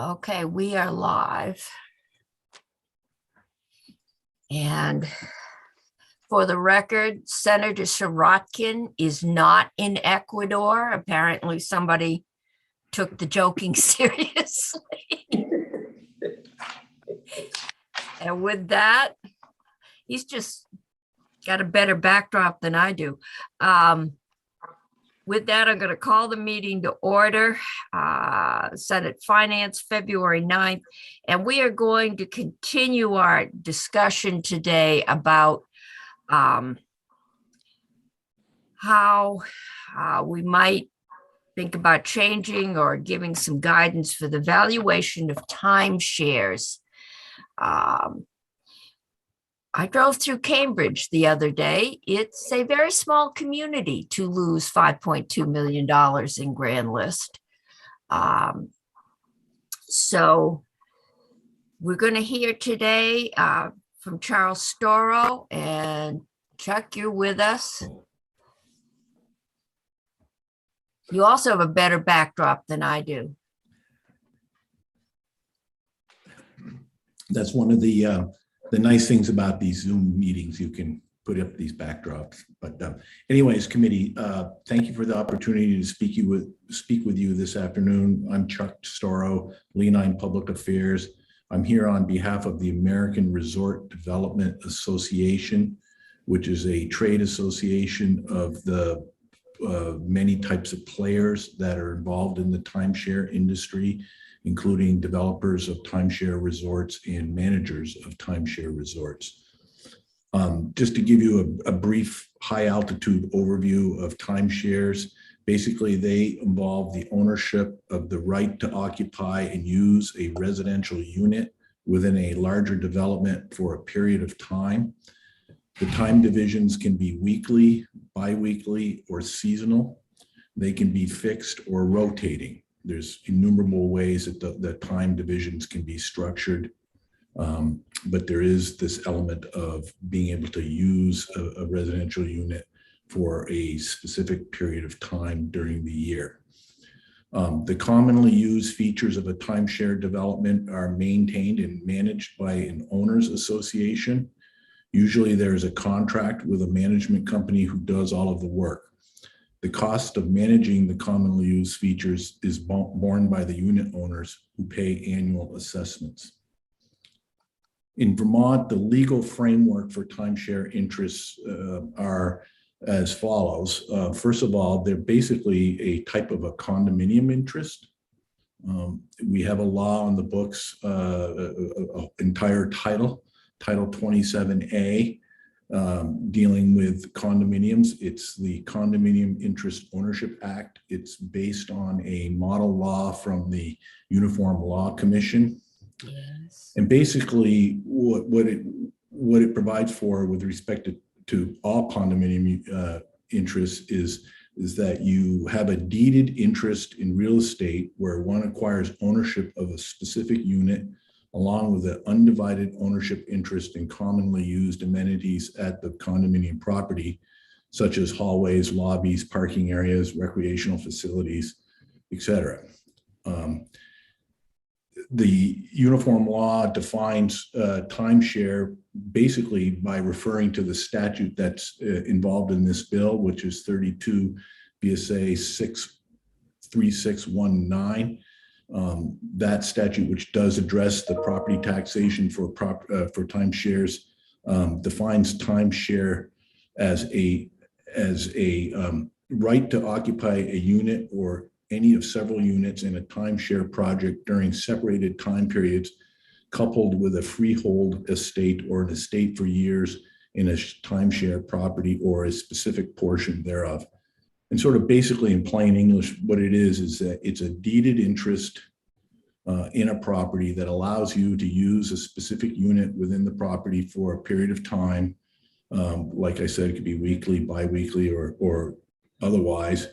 Okay, we are live. And for the record, Senator Sirotkin is not in Ecuador. Apparently somebody took the joking seriously. And with that, he's just got a better backdrop than I do. With that, I'm going to call the meeting to order, Senate Finance, February 9th, and we are going to continue our discussion today about how we might think about changing or giving some guidance for the valuation of timeshares. I drove through Cambridge the other day. It's a very small community to lose $5.2 million in grand list. So we're going to hear today from Charles Storrow, and Chuck, you're with us. You also have a better backdrop than I do. That's one of the nice things about these Zoom meetings. You can put up these backdrops. But anyways, committee, thank you for the opportunity to speak with you this afternoon. I'm Chuck Storrow, Leonine Public Affairs. I'm here on behalf of the American Resort Development Association, which is a trade association of the many types of players that are involved in the timeshare industry, including developers of timeshare resorts and managers of timeshare resorts. Just to give you a brief high altitude overview of timeshares, basically they involve the ownership of the right to occupy and use a residential unit within a larger development for a period of time. The time divisions can be weekly, bi-weekly, or seasonal. They can be fixed or rotating. There's innumerable ways that the time divisions can be structured, but there is this element of being able to use a residential unit for a specific period of time during the year. The commonly used features of a timeshare development are maintained and managed by an owners association. Usually there's a contract with a management company who does all of the work. The cost of managing the commonly used features is borne by the unit owners who pay annual assessments. In Vermont, the legal framework for timeshare interests are as follows. First of all, they're basically a type of a condominium interest. We have a law on the books, entire Title 27A, dealing with condominiums. It's the Condominium Interest Ownership Act. It's based on a model law from the Uniform Law Commission. Yes. And basically what it provides for with respect to all condominium interests is that you have a deeded interest in real estate where one acquires ownership of a specific unit along with an undivided ownership interest in commonly used amenities at the condominium property, such as hallways, lobbies, parking areas, recreational facilities, etc. The uniform law defines timeshare basically by referring to the statute that's involved in this bill, which is 32 BSA 63619. That statute, which does address the property taxation for timeshares, defines timeshare as a right to occupy a unit or any of several units in a timeshare project during separated time periods, coupled with a freehold estate or an estate for years in a timeshare property or a specific portion thereof. And sort of basically in plain English, what it is that it's a deeded interest in a property that allows you to use a specific unit within the property for a period of time. Like I said, it could be weekly, bi-weekly, or otherwise.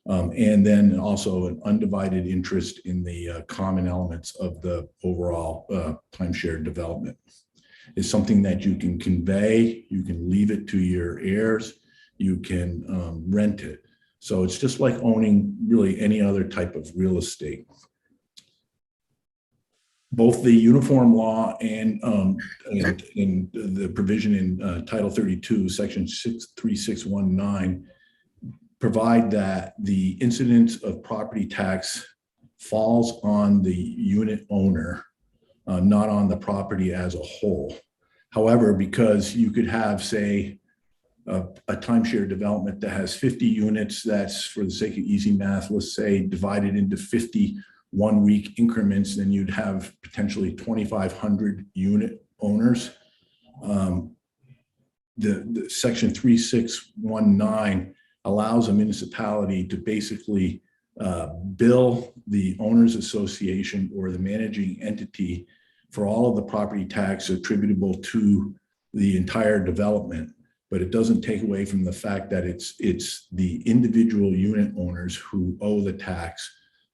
And then also an undivided interest in the common elements of the overall timeshare development. It's something that you can convey, you can leave it to your heirs, you can rent it. So it's just like owning really any other type of real estate. both the uniform law and the provision in Title 32, Section 3619, provide that the incidence of property tax falls on the unit owner, not on the property as a whole. However, because you could have, say, a timeshare development that has 50 units, that's, for the sake of easy math, let's say divided into 50 1-week increments, then you'd have potentially 2,500 unit owners. The Section 3619 allows a municipality to basically bill the owners association or the managing entity for all of the property tax attributable to the entire development. But it doesn't take away from the fact that it's the individual unit owners who owe the tax.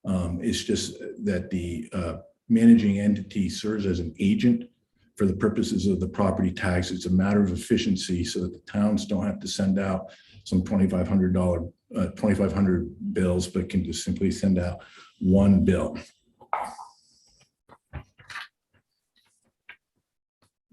It's just that the managing entity serves as an agent for the purposes of the property tax. It's a matter of efficiency so that the towns don't have to send out some $2,500 bills, but can just simply send out one bill.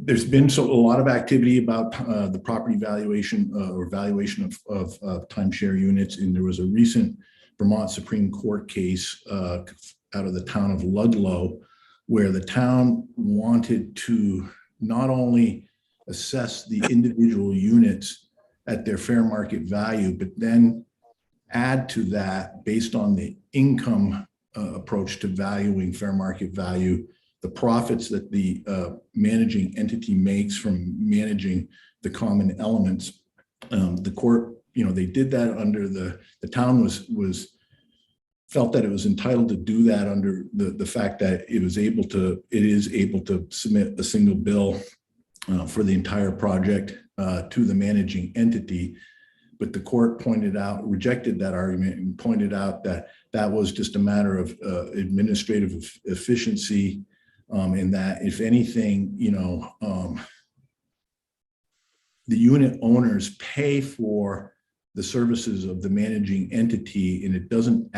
There's been a lot of activity about the property valuation or valuation of timeshare units, and there was a recent Vermont Supreme Court case out of the town of Ludlow, where the town wanted to not only assess the individual units at their fair market value, but then add to that, based on the income approach to valuing fair market value, the profits that the managing entity makes from managing the common elements. The court, they did that under the town felt that it was entitled to do that under the fact that it is able to submit a single bill for the entire project to the managing entity. But the court rejected that argument and pointed out that that was just a matter of administrative efficiency, and that if anything, the unit owners pay for the services of the managing entity, and it doesn't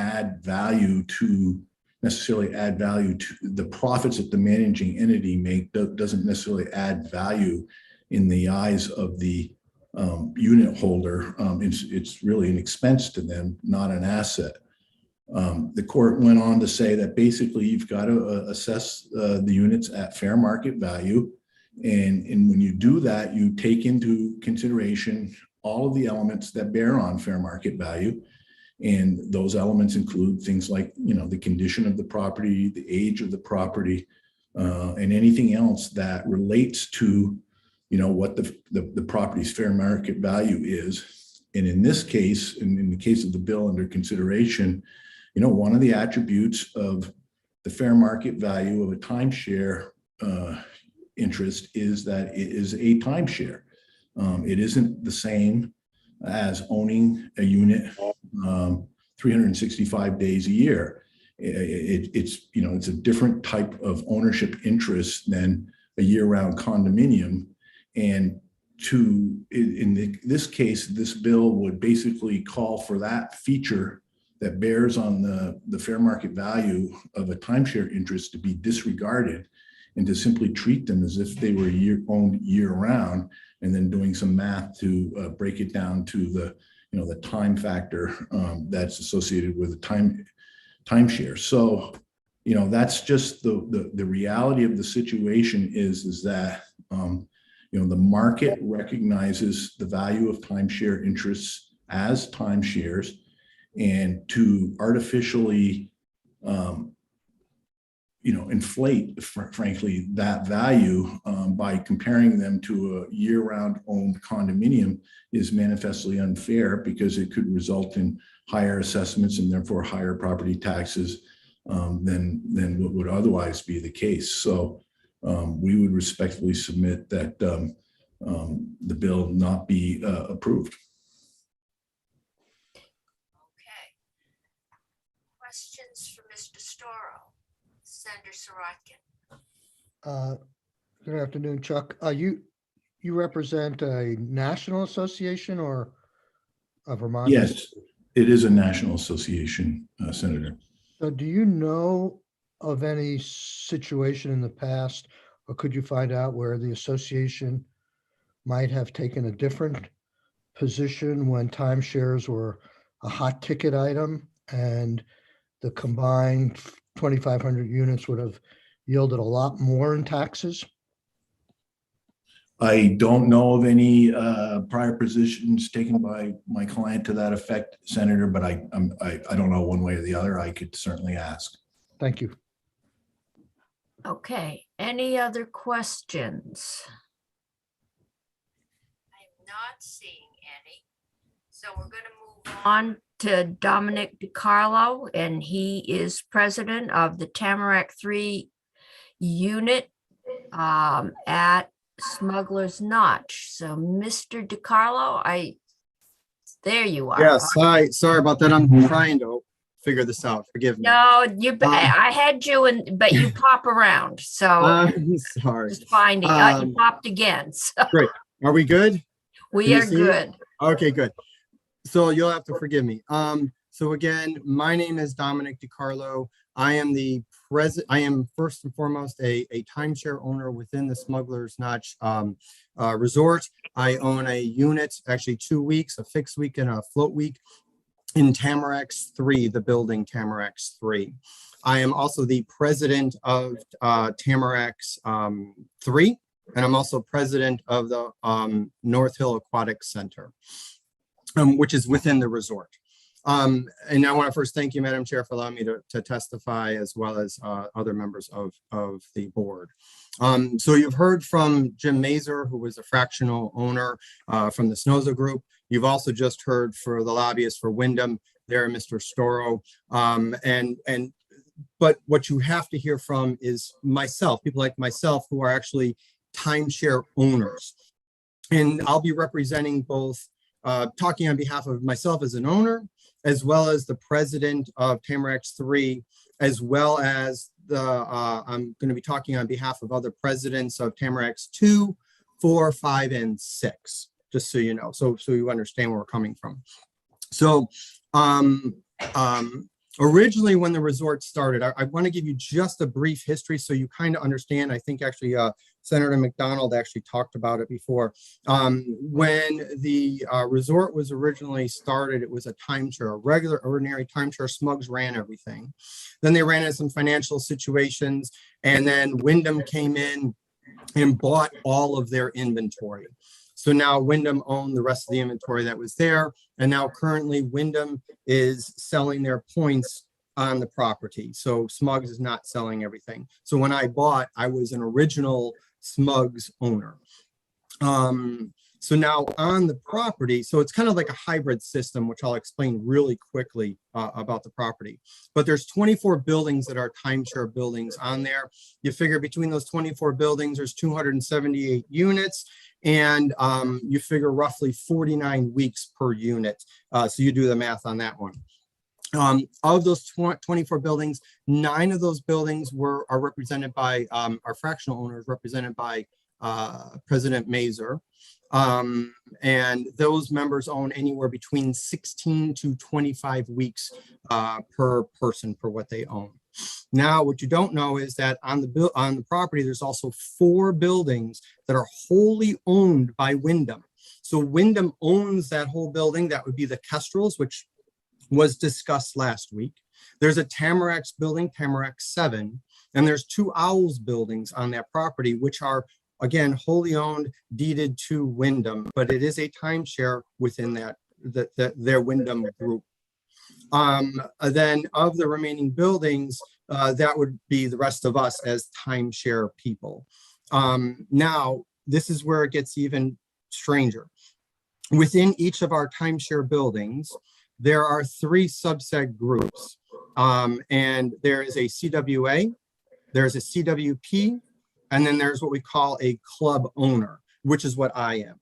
necessarily add value to the profits that the managing entity doesn't necessarily add value in the eyes of the unit holder. It's really an expense to them, not an asset. The court went on to say that basically you've got to assess the units at fair market value. And when you do that, you take into consideration all of the elements that bear on fair market value. And those elements include things like, the condition of the property, the age of the property, and anything else that relates to, what the property's fair market value is. And in this case, in the case of the bill under consideration, one of the attributes of the fair market value of a timeshare interest is that it is a timeshare. It isn't the same as owning a unit 365 days a year. It's a different type of ownership interest than a year-round condominium. And in this case, this bill would basically call for that feature that bears on the fair market value of a timeshare interest to be disregarded, and to simply treat them as if they were owned year-round, and then doing some math to break it down to the time factor that's associated with a timeshare. So, that's just the reality of the situation is that the market recognizes the value of timeshare interests as timeshares, and to artificially inflate, frankly, that value by comparing them to a year-round owned condominium is manifestly unfair, because it could result in higher assessments and therefore higher property taxes than what would otherwise be the case. So we would respectfully submit that the bill not be approved. Okay. Questions for Mr. Storrow? Senator Sirotkin. Good afternoon, Chuck. You represent a national association or a Vermont? Yes, it is a national association, Senator. So do you know of any situation in the past, or could you find out where the association might have taken a different position when timeshares were a hot ticket item and the combined 2,500 units would have yielded a lot more in taxes? I don't know of any prior positions taken by my client to that effect, Senator, but I don't know one way or the other. I could certainly ask. Thank you. Okay, any other questions? I'm not seeing any. So we're going to move on to Dominic DiCarlo, and he is president of the Tamarack 3 unit at Smuggler's Notch. So Mr. DiCarlo, there you are. Yes, hi, sorry about that. I'm trying to figure this out. Forgive me. No, I had you but you pop around. So I'm sorry. just finding, you popped again. So Great. Are we good? we Can you are see it? good. Okay, good. So you'll have to forgive me. So again, my name is Dominic DiCarlo. I am first and foremost a timeshare owner within the Smuggler's Notch resort. I own a unit, actually 2 weeks, a fixed week and a float week in Tamarack's 3, the building Tamarack's 3. I am also the president of Tamarack's 3, and I'm also president of the North Hill Aquatic Center, which is within the resort. And I want to first thank you, Madam Chair, for allowing me to testify, as well as other members of the board. So you've heard from Jim Mazer, who was a fractional owner from the Snoza Group. You've also just heard for the lobbyist for Wyndham there, Mr. Storo. But what you have to hear from is myself, people like myself who are actually timeshare owners. And I'll be representing both, talking on behalf of myself as an owner, as well as the president of Tamarack's 3, as well as I'm going to be talking on behalf of other presidents of Tamarack's 2, 4, 5, and 6, just so you know, so you understand where we're coming from. So originally when the resort started, I want to give you just a brief history so you kind of understand. I think actually Senator McDonald actually talked about it before. When the resort was originally started, it was a timeshare, a regular, ordinary timeshare. Smugs ran everything. Then they ran into some financial situations, and then Wyndham came in and bought all of their inventory. So now Wyndham owned the rest of the inventory that was there. And now currently Wyndham is selling their points on the property. So Smugs is not selling everything. So when I bought, I was an original Smugs owner. So now on the property, so it's kind of like a hybrid system, which I'll explain really quickly about the property. But there's 24 buildings that are timeshare buildings on there. You figure between those 24 buildings, there's 278 units. And you figure roughly 49 weeks per unit. So you do the math on that one. Of those 24 buildings, 9 of those buildings are represented by our fractional owners, represented by President Mazer. And those members own anywhere between 16 to 25 weeks per person for what they own. Now, what you don't know is that on the property, there's also 4 buildings that are wholly owned by Wyndham. So Wyndham owns that whole building. That would be the Kestrels, which was discussed last week. There's a Tamarack's building, Tamarack 7, and there's 2 Owls buildings on that property, which are, again, wholly owned, deeded to Wyndham, but it is a timeshare within their Wyndham group. Then of the remaining buildings, that would be the rest of us as timeshare people. Now, this is where it gets even stranger. Within each of our timeshare buildings, there are 3 subset groups. And there is a CWA, there's a CWP, and then there's what we call a club owner, which is what I am.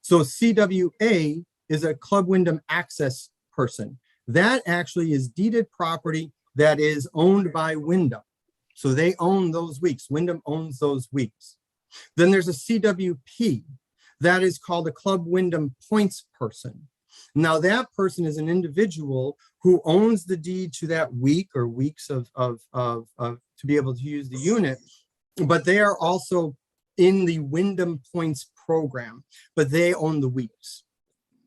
So CWA is a Club Wyndham access person. That actually is deeded property that is owned by Wyndham. So they own those weeks. Wyndham owns those weeks. Then there's a CWP that is called a Club Wyndham points person. Now that person is an individual who owns the deed to that week or weeks of to be able to use the unit, but they are also in the Wyndham Points program, but they own the weeks.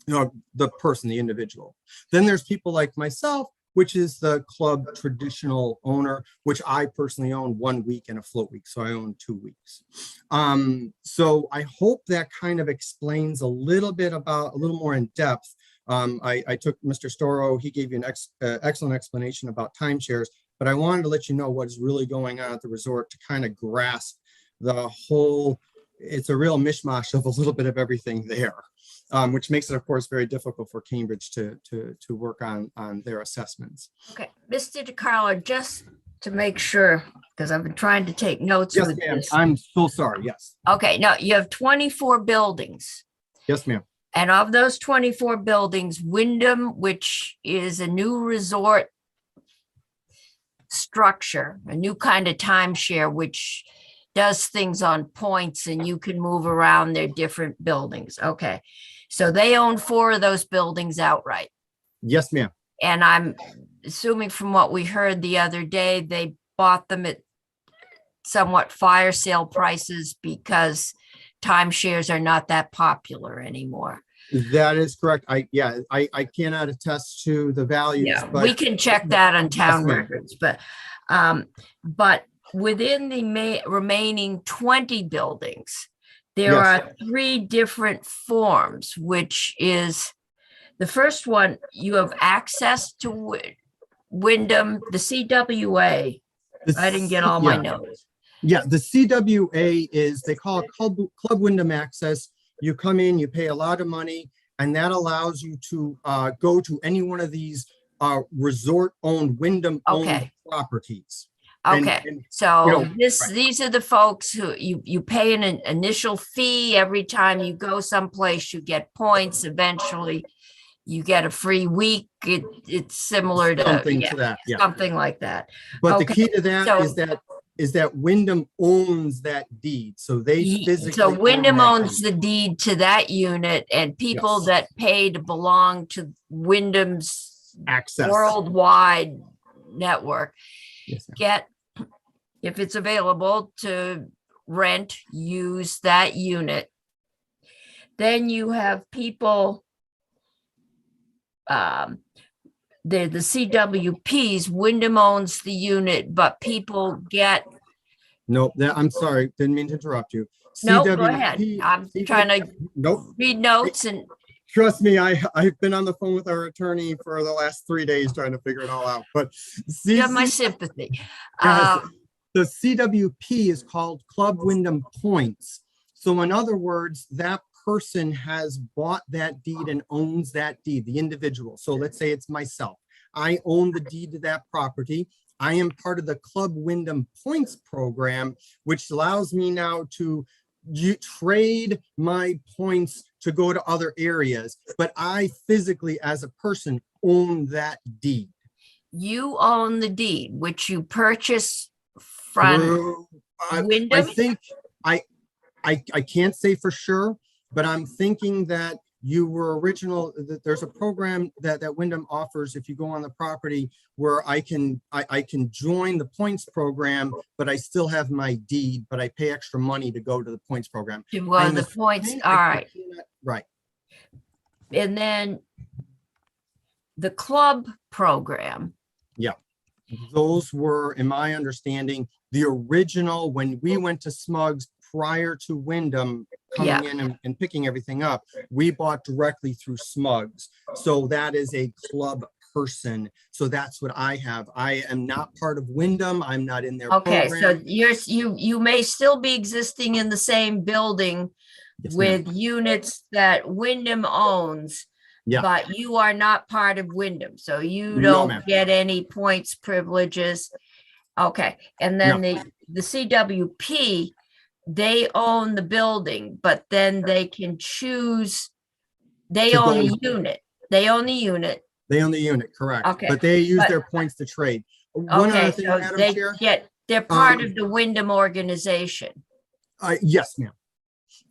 The person, the individual. Then there's people like myself, which is the club traditional owner, which I personally own 1 week and a float week. So I own 2 weeks. So I hope that kind of explains a little bit about, a little more in depth. I took Mr. Storo, he gave you an excellent explanation about timeshares, but I wanted to let you know what is really going on at the resort to kind of grasp the whole, it's a real mishmash of a little bit of everything there. Which makes it, of course, very difficult for Cambridge to work on their assessments. Okay, Mr. DiCarlo, just to make sure, because I've been trying to take notes Yes, with ma'am. this. I'm so sorry. Yes. Okay, now you have 24 buildings. Yes, ma'am. And of those 24 buildings, Wyndham, which is a new resort structure, a new kind of timeshare, which does things on points and you can move around their different buildings. Okay. So they own 4 of those buildings outright. Yes, ma'am. And I'm assuming from what we heard the other day, they bought them at somewhat fire sale prices because timeshares are not that popular anymore. That is correct. I cannot attest to the values. Yeah, but we can check that on town ma'am. records, but within the remaining 20 buildings, there Yes. are 3 different forms, which is the first one, you have access to Wyndham, the CWA. I didn't get all my notes. Yeah, the CWA is, they call it Club Wyndham Access. You come in, you pay a lot of money, and that allows you to go to any one of these resort-owned, Wyndham-owned Okay. properties. Okay, And, so you know, these are the folks who you pay an initial fee every time you go someplace, you get points. Eventually, you get a free week. It's similar to something yeah, to that, yeah. something like that. But Okay, the key to that so- is that Wyndham owns that deed, so they physically. So Wyndham own that owns deed. the deed to that unit, and people Yes. that pay to belong to Wyndham's Access. worldwide network Yes, ma'am. get, if it's available, to rent, use that unit. Then you have people, the CWPs, Wyndham owns the unit, but people get, Nope, I'm sorry, didn't mean to interrupt you. no, go ahead. CWP I'm trying to Nope, read notes and, trust me, I've been on the phone with our attorney for the last 3 days trying to figure it all out, but. you have my sympathy. Yes. The CWP is called Club Wyndham Points. So in other words, that person has bought that deed and owns that deed, the individual. So let's say it's myself. I own the deed to that property. I am part of the Club Wyndham Points program, which allows me now to trade my points to go to other areas, but I physically as a person own that deed. You own the deed, which you purchase from I Wyndham? think I can't say for sure, but I'm thinking that you were that there's a program that Wyndham offers if you go on the property where I can join the points program, but I still have my deed, but I pay extra money to go to the points program. Well, the points, all right. Right. And then the club program. Those were, in my understanding, the original, when we went to Smugs prior to Wyndham coming in and picking everything up, we bought directly through Smugs. So that is a club person. So that's what I have. I am not part of Wyndham. I'm not in their Okay, program. so you may still be existing in the same building Yes, with units that Wyndham owns. Yeah. But you are not part of Wyndham, so you No, don't ma'am. get any points privileges. Okay, and then the CWP, they own the building, but then they can choose, they To own go- the unit. They own the unit. They own the unit, correct. Okay, But they use but- their points to trade. One Okay, other thing, so Madam they Chair. they're part Um, of the Wyndham organization. Yes, ma'am.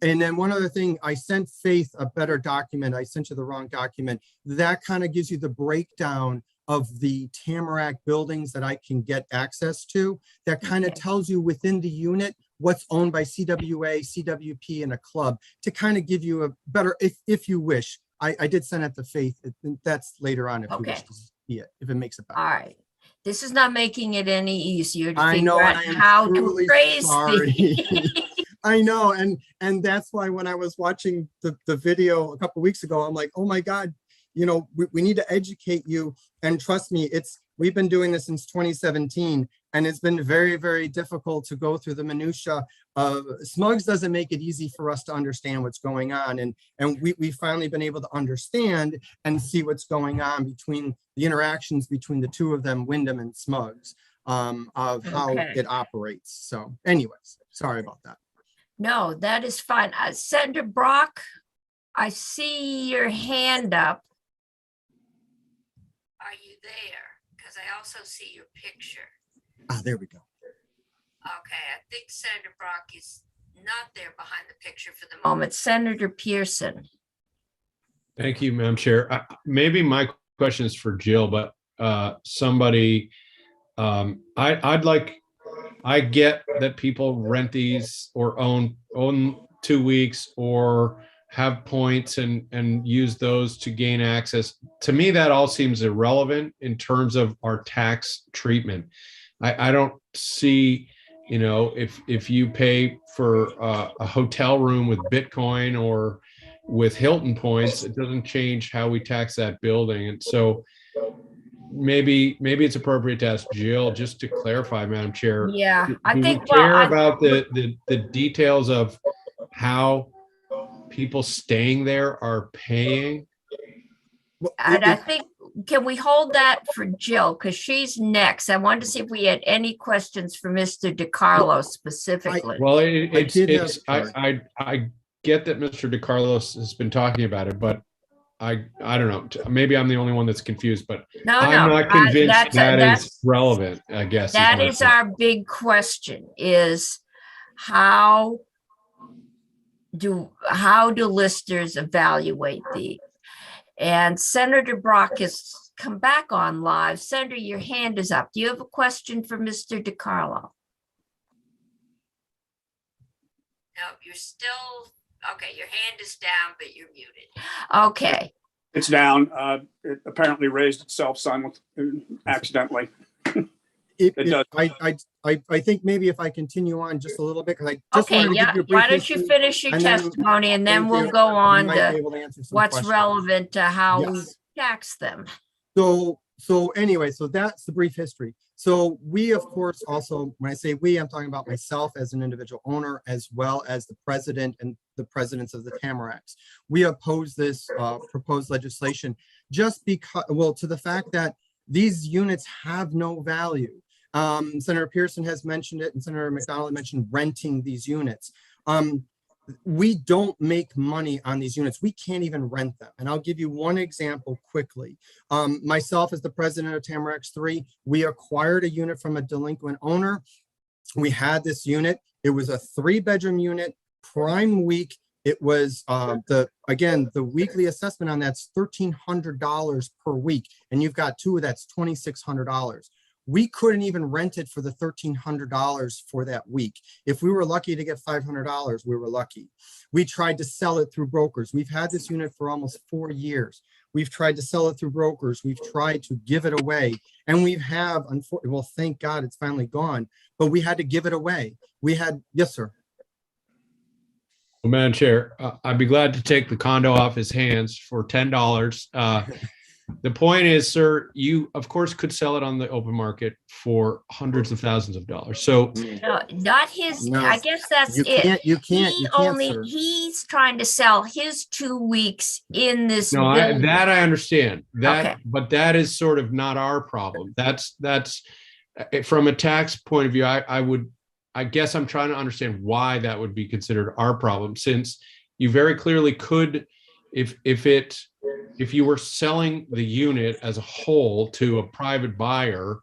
And then one other thing, I sent Faith a better document. I sent you the wrong document. That kind of gives you the breakdown of the Tamarack buildings that I can get access to. That kind of Okay. tells you within the unit what's owned by CWA, CWP, and a club to kind of give you a better, if you wish. I did send it to Faith. That's later on if you wish Okay. to see it, if it makes it better. All right. This is not making it any easier to I figure know, out and I am how to truly appraise sorry. these. I know, and that's why when I was watching the video a couple weeks ago, I'm like, oh my God, we need to educate you. And trust me, we've been doing this since 2017, and it's been very, very difficult to go through the minutia of Smugs doesn't make it easy for us to understand what's going on. And we've finally been able to understand and see what's going on between the interactions between the two of them, Wyndham and Smugs, of how Okay. it operates. So anyways, sorry about that. No, that is fine. Senator Brock, I see your hand up. Are you there? Because I also see your picture. There we go. Okay, I think Senator Brock is not there behind the picture for the moment. Senator Pearson. Thank you, Madam Chair. Maybe my question is for Jill, but somebody, I get that people rent these or own 2 weeks or have points and use those to gain access. To me, that all seems irrelevant in terms of our tax treatment. I don't see, if you pay for a hotel room with Bitcoin or with Hilton points, it doesn't change how we tax that building. And so maybe it's appropriate to ask Jill just to clarify, Madam Chair. Yeah, I Do we think, care about the details of how people staying there are paying? Well, and I think, can we hold that for Jill? Because she's next. I wanted to see if we had any questions for Mr. DiCarlo specifically. Well, I get that Mr. DiCarlos has been talking about it, but I don't know. Maybe I'm the only one that's confused, but No, I'm no, not convinced that that's is relevant, I guess. that my is point. our big question, is how do listers evaluate these? And Senator Brock has come back on live. Senator, your hand is up. Do you have a question for Mr. DiCarlo? No, you're still, okay, your hand is down, but you're muted. Okay, It's down. It apparently raised itself accidentally. It does. I think maybe if I continue on just a little bit, because I just okay, wanted to yeah. give you a brief Why don't you history, finish your and then- testimony and then thank we'll you. go We on might be to able to answer some what's questions. relevant to how we Yes. tax them. So anyway, so that's the brief history. So we, of course, also, when I say we, I'm talking about myself as an individual owner, as well as the president and the presidents of the Tamaracks. We oppose this proposed legislation just because, well, to the fact that these units have no value. Senator Pearson has mentioned it, and Senator McDonald mentioned renting these units. We don't make money on these units. We can't even rent them. And I'll give you one example quickly. Myself as the president of Tamaracks 3, we acquired a unit from a delinquent owner. We had this unit. It was a 3-bedroom unit, prime week. It was the weekly assessment on that's $1,300 per week. And you've got 2, that's $2,600. We couldn't even rent it for the $1,300 for that week. If we were lucky to get $500, we were lucky. We tried to sell it through brokers. We've had this unit for almost 4 years. We've tried to sell it through brokers. We've tried to give it away. And well, thank God it's finally gone, but we had to give it away. Yes, sir. Well, Madam Chair, I'd be glad to take the condo off his hands for $10. The point is, sir, you of course could sell it on the open market for hundreds of thousands of dollars. So No, not his, No, I guess that's You it. can't, sir. He's trying to sell his 2 weeks in this no, building. that I understand that, Okay. but that is sort of not our problem. That's from a tax point of view. I guess I'm trying to understand why that would be considered our problem, since you very clearly could, if you were selling the unit as a whole to a private buyer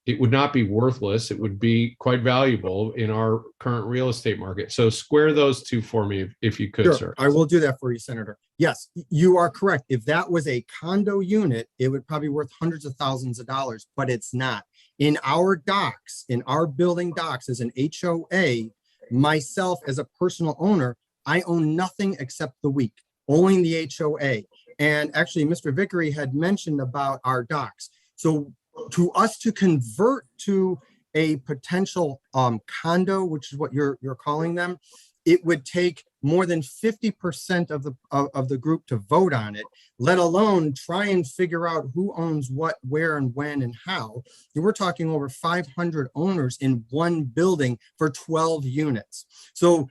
it would not be worthless. It would be quite valuable in our current real estate market. So square those two for me if you could, Sure, sir. I will do that for you, Senator. Yes, you are correct. If that was a condo unit, it would probably be worth hundreds of thousands of dollars, but it's not. In our docks, in our building docks as an HOA, myself as a personal owner, I own nothing except the week, owning the HOA. And actually, Mr. Vickery had mentioned about our docks. So to us to convert to a potential condo, which is what you're calling them, it would take more than 50% of the group to vote on it, let alone try and figure out who owns what, where, and when, and how. And we're talking over 500 owners in one building for 12 units. So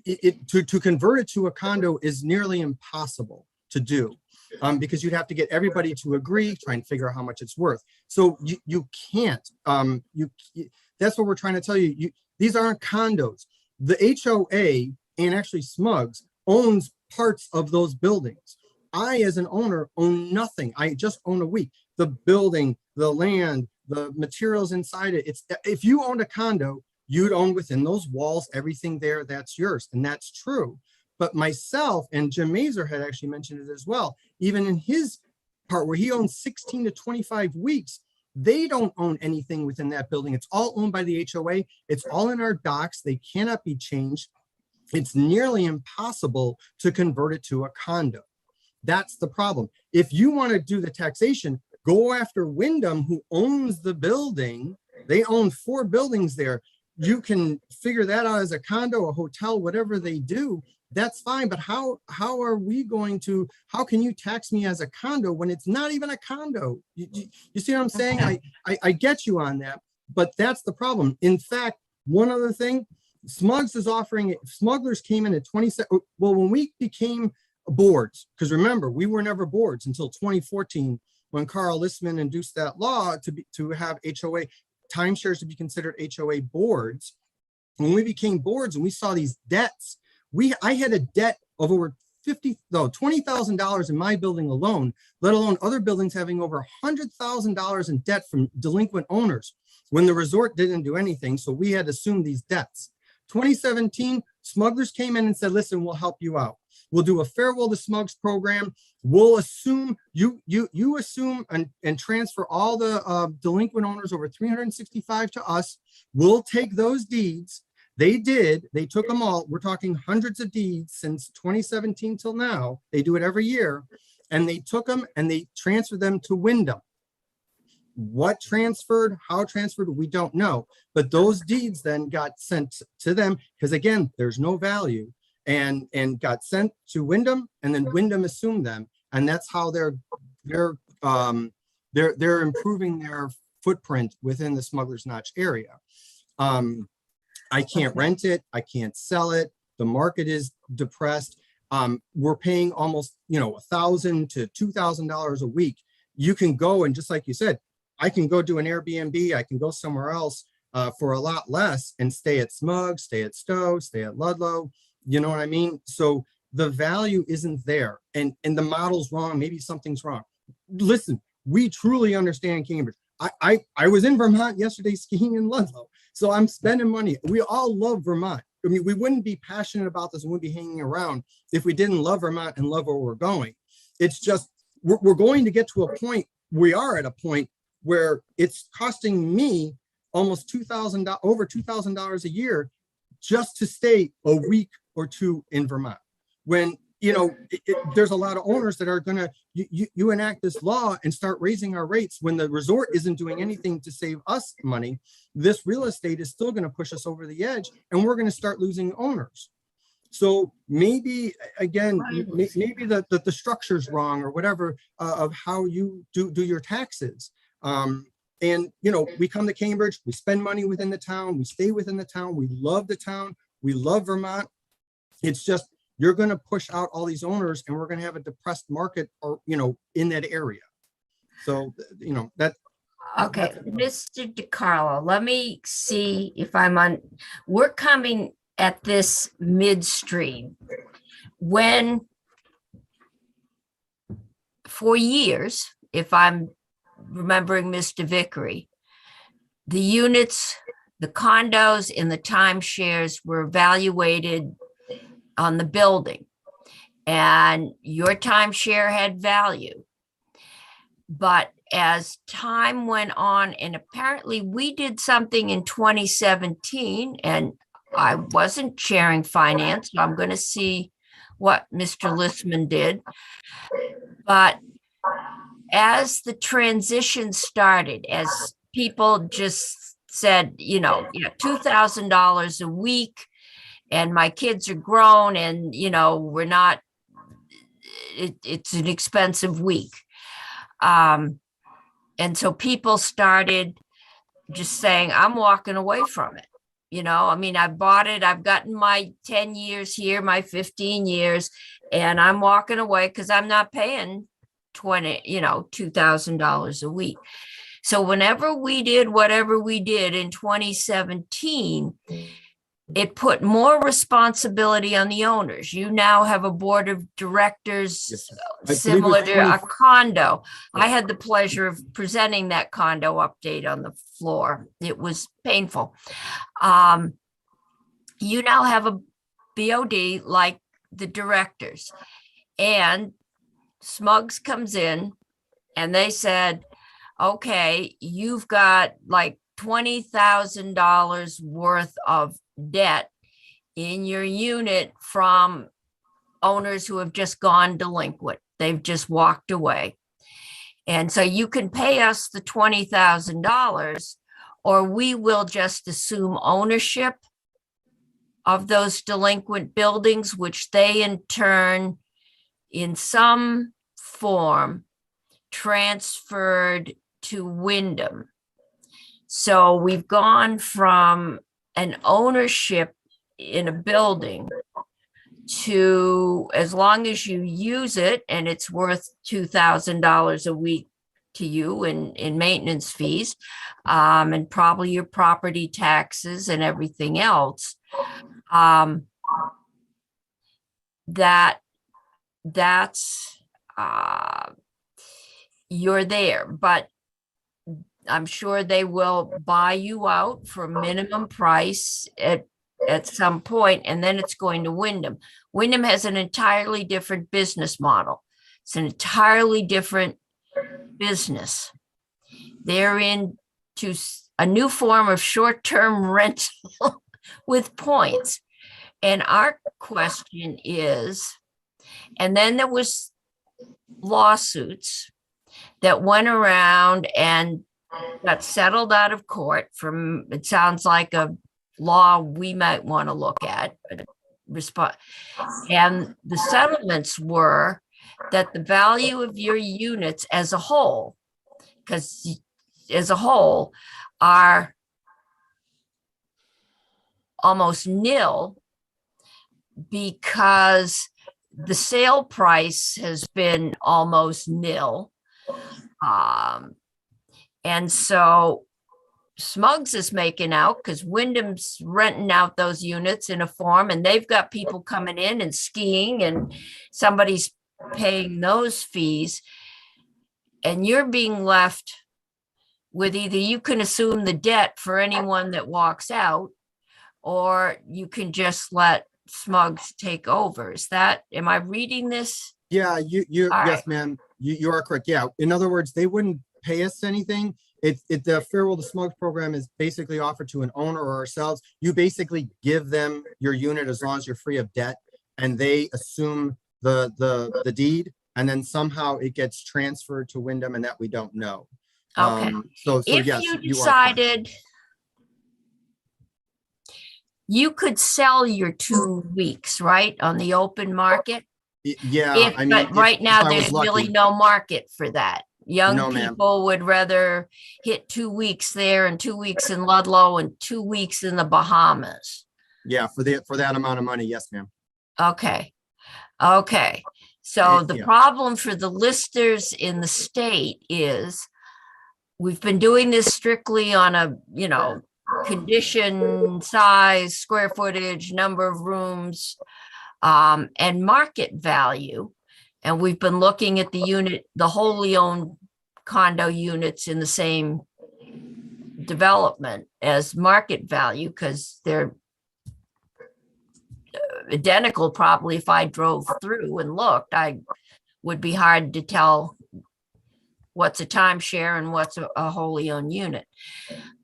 to convert it to a condo is nearly impossible to do. Because you'd have to get everybody to agree, try and figure out how much it's worth. So you can't. That's what we're trying to tell you. These aren't condos. The HOA and actually Smugs owns parts of those buildings. I, as an owner, own nothing. I just own a week. The building, the land, the materials inside it. If you owned a condo, you'd own within those walls, everything there, that's yours. And that's true. But myself and Jim Mazer had actually mentioned it as well. Even in his part where he owns 16 to 25 weeks, they don't own anything within that building. It's all owned by the HOA. It's all in our docks. They cannot be changed. It's nearly impossible to convert it to a condo. That's the problem. If you want to do the taxation, go after Wyndham, who owns the building. They own 4 buildings there. You can figure that out as a condo, a hotel, whatever they do. That's fine, but how are we going to, how can you tax me as a condo when it's not even a condo? You see what I'm saying? I get you on that, but that's the problem. In fact, one other thing, Smugs is offering, Smugglers came in at 27, well, when we became boards, because remember, we were never boards until 2014, when Carl Listman induced that law to have HOA, timeshares to be considered HOA boards. When we became boards and we saw these debts, I had a debt of over $20,000 in my building alone, let alone other buildings having over $100,000 in debt from delinquent owners when the resort didn't do anything. So we had to assume these debts. 2017, Smugglers came in and said, listen, we'll help you out. We'll do a farewell to Smugs program. We'll assume you assume and transfer all the delinquent owners over 365 to us. We'll take those deeds. They did. They took them all. We're talking hundreds of deeds since 2017 till now. They do it every year. And they took them and they transferred them to Wyndham. What transferred, how transferred, we don't know. But those deeds then got sent to them because, again, there's no value, and got sent to Wyndham, and then Wyndham assumed them. And that's how they're improving their footprint within the Smuggler's Notch area. I can't rent it. I can't sell it. The market is depressed. We're paying almost, $1,000 to $2,000 a week. You can go and, just like you said, I can go do an Airbnb. I can go somewhere else for a lot less and stay at Smug, stay at Stowe, stay at Ludlow. You know what I mean? So the value isn't there, and the model's wrong. Maybe something's wrong. Listen, we truly understand Cambridge. I was in Vermont yesterday skiing in Ludlow. So I'm spending money. We all love Vermont. I mean, we wouldn't be passionate about this and wouldn't be hanging around if we didn't love Vermont and love where we're going. It's just, we're going to get to a point, we are at a point where it's costing me almost over $2,000 a year just to stay a week or two in Vermont. When, there's a lot of owners that are going to, you enact this law and start raising our rates when the resort isn't doing anything to save us money. This real estate is still going to push us over the edge, and we're going to start losing owners. So maybe, again, maybe the structure's wrong or whatever of how you do your taxes. And, we come to Cambridge, we spend money within the town, we stay within the town, we love the town, we love Vermont. It's just, you're going to push out all these owners, and we're going to have a depressed market, or in that area. So that. Okay, Mr. DiCarlo, let me see if I'm on. We're coming at this midstream. When, for years, if I'm remembering Mr. Vickery, the units, the condos and the timeshares were evaluated on the building. And your timeshare had value. But as time went on, and apparently we did something in 2017, and I wasn't chairing finance, so I'm going to see what Mr. Listman did. But as the transition started, as people just said, you know, $2,000 a week, and my kids are grown, and we're not. It's an expensive week, and so people started just saying, "I'm walking away from it." I mean, I bought it. I've gotten my 10 years here, my 15 years, and I'm walking away because I'm not paying $2,000 a week. So whenever we did whatever we did in 2017, it put more responsibility on the owners. You now have a board of directors Yes, I believe it similar was to 20 a condo. I had the pleasure of presenting that condo update on the floor. It was painful. You now have a BOD like the directors, and Smugs comes in and they said, okay, you've got like $20,000 worth of debt in your unit from owners who have just gone delinquent. They've just walked away. And so you can pay us the $20,000, or we will just assume ownership of those delinquent buildings, which they in turn, in some form, transferred to Wyndham. So we've gone from an ownership in a building to, as long as you use it and it's worth $2,000 a week to you in maintenance fees, and probably your property taxes and everything else, that's you're there. But I'm sure they will buy you out for a minimum price at some point, and then it's going to Wyndham. Wyndham has an entirely different business model. It's an entirely different business. They're into a new form of short-term rental with points. And our question is, and then there was lawsuits that went around and got settled out of court from, it sounds like a law we might want to look at. And the settlements were that the value of your units as a whole, because as a whole, are almost nil, because the sale price has been almost nil. And so Smugs is making out, because Wyndham's renting out those units in a form, and they've got people coming in and skiing, and somebody's paying those fees. And you're being left with either you can assume the debt for anyone that walks out, or you can just let Smugs take over. Am I reading this? Yeah, you All yes, right. ma'am. You are correct. Yeah. In other words, they wouldn't pay us anything. The Farewell to Smugs program is basically offered to an owner or ourselves. You basically give them your unit as long as you're free of debt, and they assume the deed, and then somehow it gets transferred to Wyndham, and that we don't know. Okay. So If yes, you are correct. decided you could sell your 2 weeks, right, on the open market? Yeah, I mean, But right now, if I was there's really lucky. no market for that. Young No, ma'am. people would rather hit 2 weeks there and 2 weeks in Ludlow and 2 weeks in the Bahamas. Yeah, for that amount of money, yes, ma'am. Okay. Okay. So the Yeah. problem for the listers in the state is we've been doing this strictly on a, condition, size, square footage, number of rooms, and market value. And we've been looking at the wholly owned condo units in the same development as market value because they're identical. Probably if I drove through and looked, I would be hard to tell what's a timeshare and what's a wholly owned unit.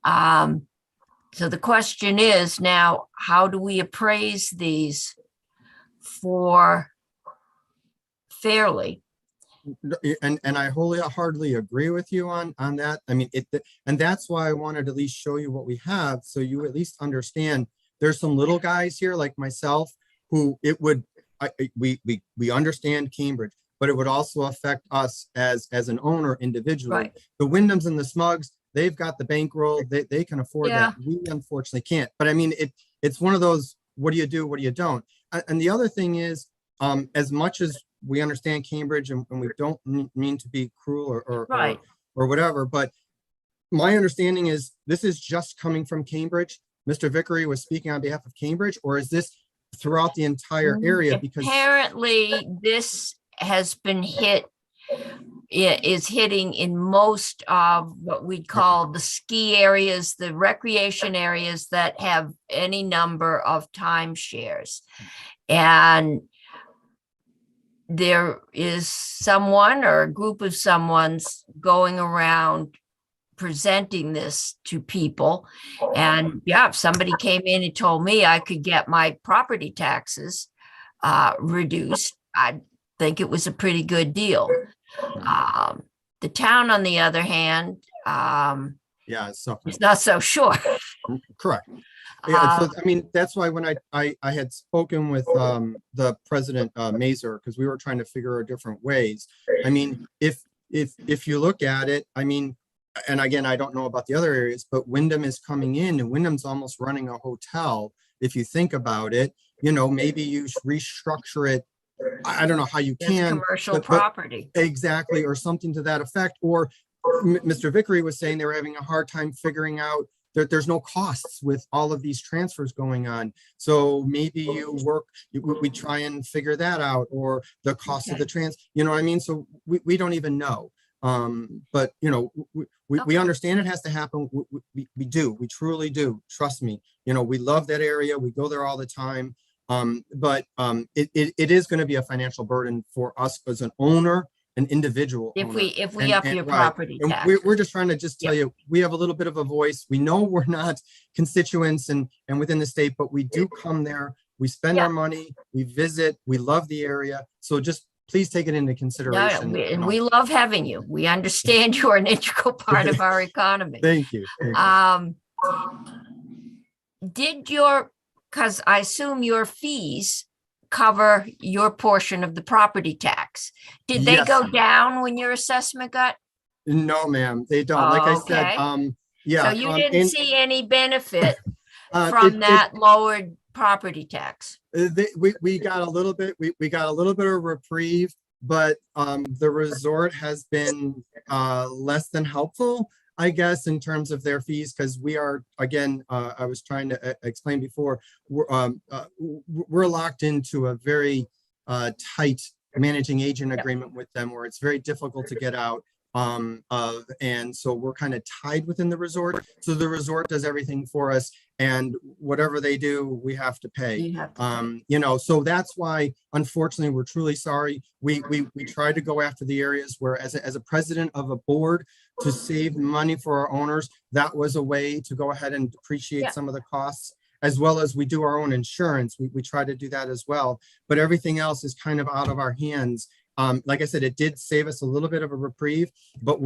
So the question is now, how do we appraise these for fairly? And I wholeheartedly agree with you on that. I mean, and that's why I wanted to at least show you what we have, so you at least understand there's some little guys here like myself who it would, we understand Cambridge, but it would also affect us as an owner individually. Right. The Wyndhams and the Smugs, they've got the bankroll, they can afford Yeah. that. We unfortunately can't. But I mean, it's one of those, what do you do, what do you don't? And the other thing is, as much as we understand Cambridge and we don't mean to be cruel or Right. or whatever, but my understanding is this is just coming from Cambridge. Mr. Vickery was speaking on behalf of Cambridge, or is this throughout the entire area? Because Apparently this has been hit, is hitting in most of what we'd call the ski areas, the recreation areas that have any number of timeshares. And there is someone or a group of someone's going around presenting this to people. And yeah, if somebody came in and told me I could get my property taxes reduced, I'd think it was a pretty good deal. The town, on the other hand, yeah, it's suffering. is not so sure. Correct. Yeah, so I mean, that's why when I had spoken with the president Mazur, because we were trying to figure out different ways. I mean, if you look at it, I mean, and again, I don't know about the other areas, but Wyndham is coming in and Wyndham's almost running a hotel. If you think about it, you know, maybe you restructure it. I don't know how you It's can. commercial but property. exactly, or something to that effect. Or Mr. Vickery was saying they were having a hard time figuring out that there's no costs with all of these transfers going on. So maybe you work, we try and figure that out, or the cost of the you know what I mean? So we don't even know. But you know, we understand it has to happen. We do, we truly do. Trust me. You know, we love that area. We go there all the time. But it is going to be a financial burden for us as an owner, an individual If owner. we up your right. property And tax. we're just trying to just tell you, we have a little bit of a voice. We know we're not constituents and within the state, but we do come there. We spend our money, we visit, we love the area. So just please take it into consideration. And we love having you. We understand you are an integral part of our economy. Thank you. Thank you. Because I assume your fees cover your portion of the property tax. Did they Yes, go ma'am. down when your assessment got? No, ma'am, they don't. Like I said, Okay. yeah. So you didn't see any benefit it- from that lowered property tax? we got a little bit, we got a little bit of reprieve, but the resort has been less than helpful, I guess, in terms of their fees, because we are, again, I was trying to explain before, we're locked into a very tight managing agent agreement with them, where it's very difficult to get out and so we're kind of tied within the resort. So the resort does everything for us, and whatever they do, we have to pay. You have to pay. You know, so that's why, unfortunately, we're truly sorry. We try to go after the areas where, as a president of a board, to save money for our owners, that was a way to go ahead and depreciate some of the costs, as well as we do our own insurance. We try to do that as well, but everything else is kind of out of our hands. Like I said, it did save us a little bit of a reprieve, but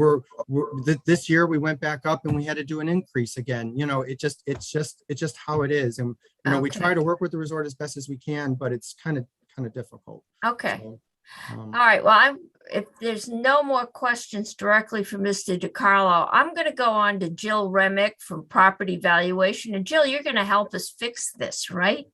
this year we went back up and we had to do an increase again. You know, it's just how it is. And, you know, we try to work with the resort as best as we can, but it's kind of difficult. Okay. So, All right. Well, if there's no more questions directly from Mr. DiCarlo, I'm going to go on to Jill Remick from Property Valuation. And Jill, you're going to help us fix this, right?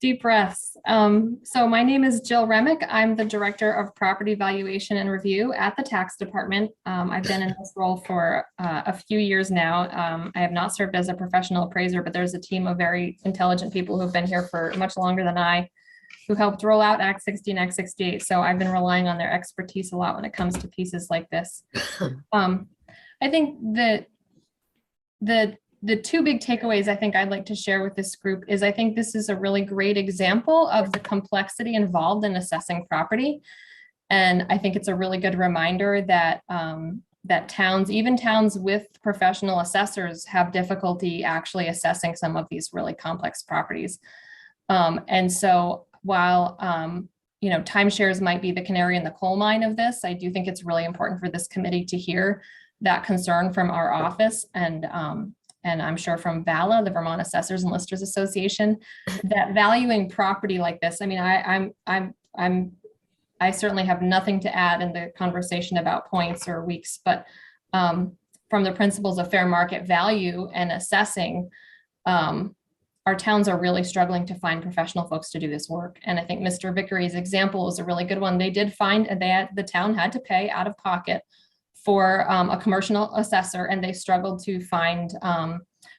Deep breaths. So my name is Jill Remick. I'm the Director of Property Valuation and Review at the Tax Department. I've been in this role for a few years now. I have not served as a professional appraiser, but there's a team of very intelligent people who've been here for much longer than I. who helped roll out Act 60 and Act 68. So I've been relying on their expertise a lot when it comes to pieces like this. I think that the two big takeaways I think I'd like to share with this group is I think this is a really great example of the complexity involved in assessing property. And I think it's a really good reminder that that towns, even towns with professional assessors, have difficulty actually assessing some of these really complex properties. And so while you know, timeshares might be the canary in the coal mine of this, I do think it's really important for this committee to hear that concern from our office and I'm sure from VALA, the Vermont Assessors and Listers Association, that valuing property like this. I mean, I certainly have nothing to add in the conversation about points or weeks, but from the principles of fair market value and assessing, our towns are really struggling to find professional folks to do this work. And I think Mr. Vickery's example is a really good one. They did find the town had to pay out of pocket for a commercial assessor, and they struggled to find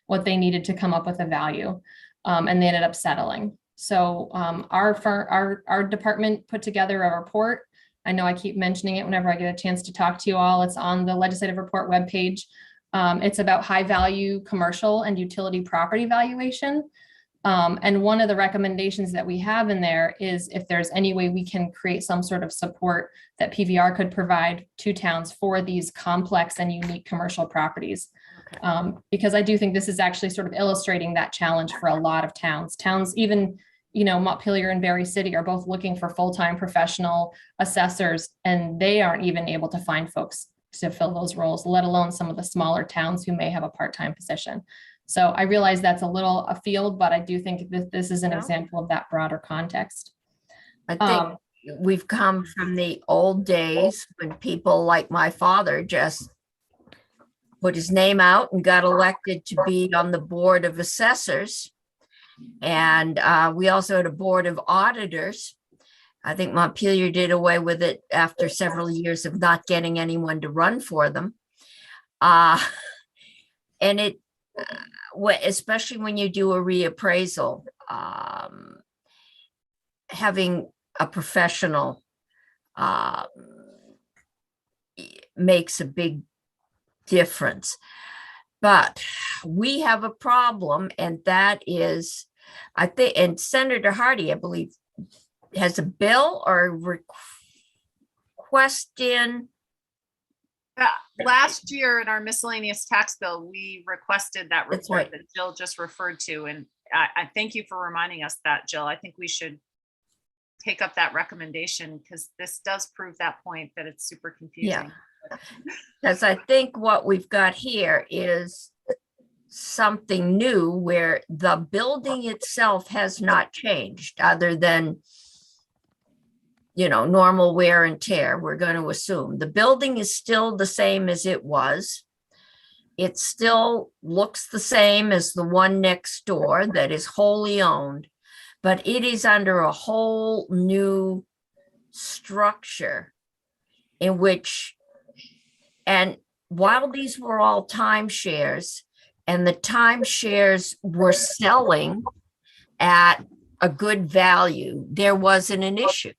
what they needed to come up with a value, and they ended up settling. So our department put together a report. I know I keep mentioning it whenever I get a chance to talk to you all. It's on the legislative report webpage. It's about high value commercial and utility property valuation. And one of the recommendations that we have in there is if there's any way we can create some sort of support that PVR could provide to towns for these complex and unique commercial properties. Because I do think this is actually sort of illustrating that challenge for a lot of towns. Towns, even, you know, Montpelier and Berry City are both looking for full-time professional assessors, and they aren't even able to find folks to fill those roles, let alone some of the smaller towns who may have a part-time position. So I realize that's a little afield, but I do think that this is an example of that broader context. I think we've come from the old days when people like my father just put his name out and got elected to be on the board of assessors. And we also had a board of auditors. I think Montpelier did away with it after several years of not getting anyone to run for them. And it, especially when you do a reappraisal, having a professional makes a big difference. But we have a problem, and that is, I think, and Senator Hardy, I believe, has a bill or request in. Last year in our miscellaneous tax bill, we requested that That's report right. that Jill just referred to. And I thank you for reminding us that, Jill. I think we should take up that recommendation because this does prove that point that it's super confusing. Because I think what we've got here is something new where the building itself has not changed other than, you know, normal wear and tear, we're going to assume. The building is still the same as it was. It still looks the same as the one next door that is wholly owned, but it is under a whole new structure in which, and while these were all timeshares and the timeshares were selling at a good value, there wasn't an issue.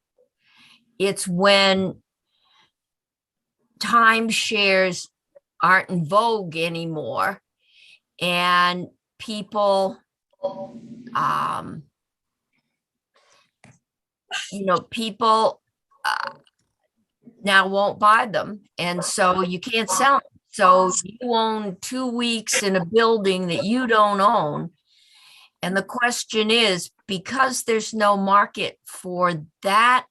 It's when timeshares aren't in vogue anymore and people, people now won't buy them. And so you can't sell them. So you own 2 weeks in a building that you don't own. And the question is, because there's no market for that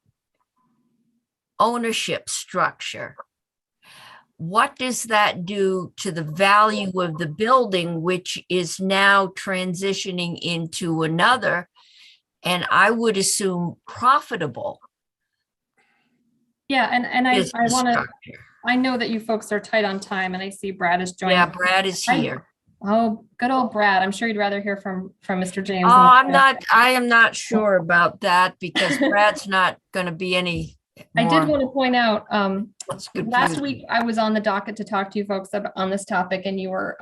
ownership structure, what does that do to the value of the building, which is now transitioning into another, and I would assume profitable? Yeah, and I business want to, structure? I know that you folks are tight on time, and I see Brad is joining. Yeah, Brad is here. Oh, good old Brad. I'm sure you'd rather hear from Mr. James. Oh, I am not sure about that because Brad's not going to be any I did more. want to point out, It's good. Last week, I was on the docket to talk to you folks on this topic, and you were,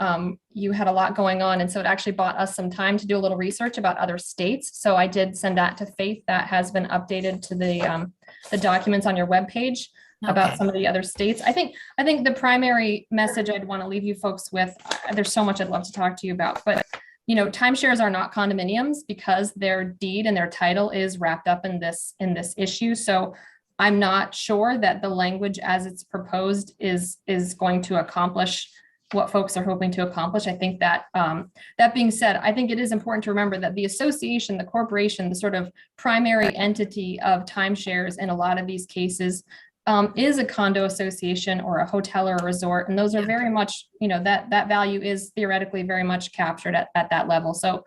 you had a lot going on. And so it actually bought us some time to do a little research about other states. So I did send that to Faith. That has been updated to the documents on your webpage about Okay. some of the other states. I think the primary message I'd want to leave you folks with, there's so much I'd love to talk to you about, but timeshares are not condominiums because their deed and their title is wrapped up in this issue. So I'm not sure that the language as it's proposed is going to accomplish what folks are hoping to accomplish. I think that that being said, I think it is important to remember that the association, the corporation, the sort of primary entity of timeshares in a lot of these cases is a condo association or a hotel or a resort. And those are very much, that value is theoretically very much captured at that level. So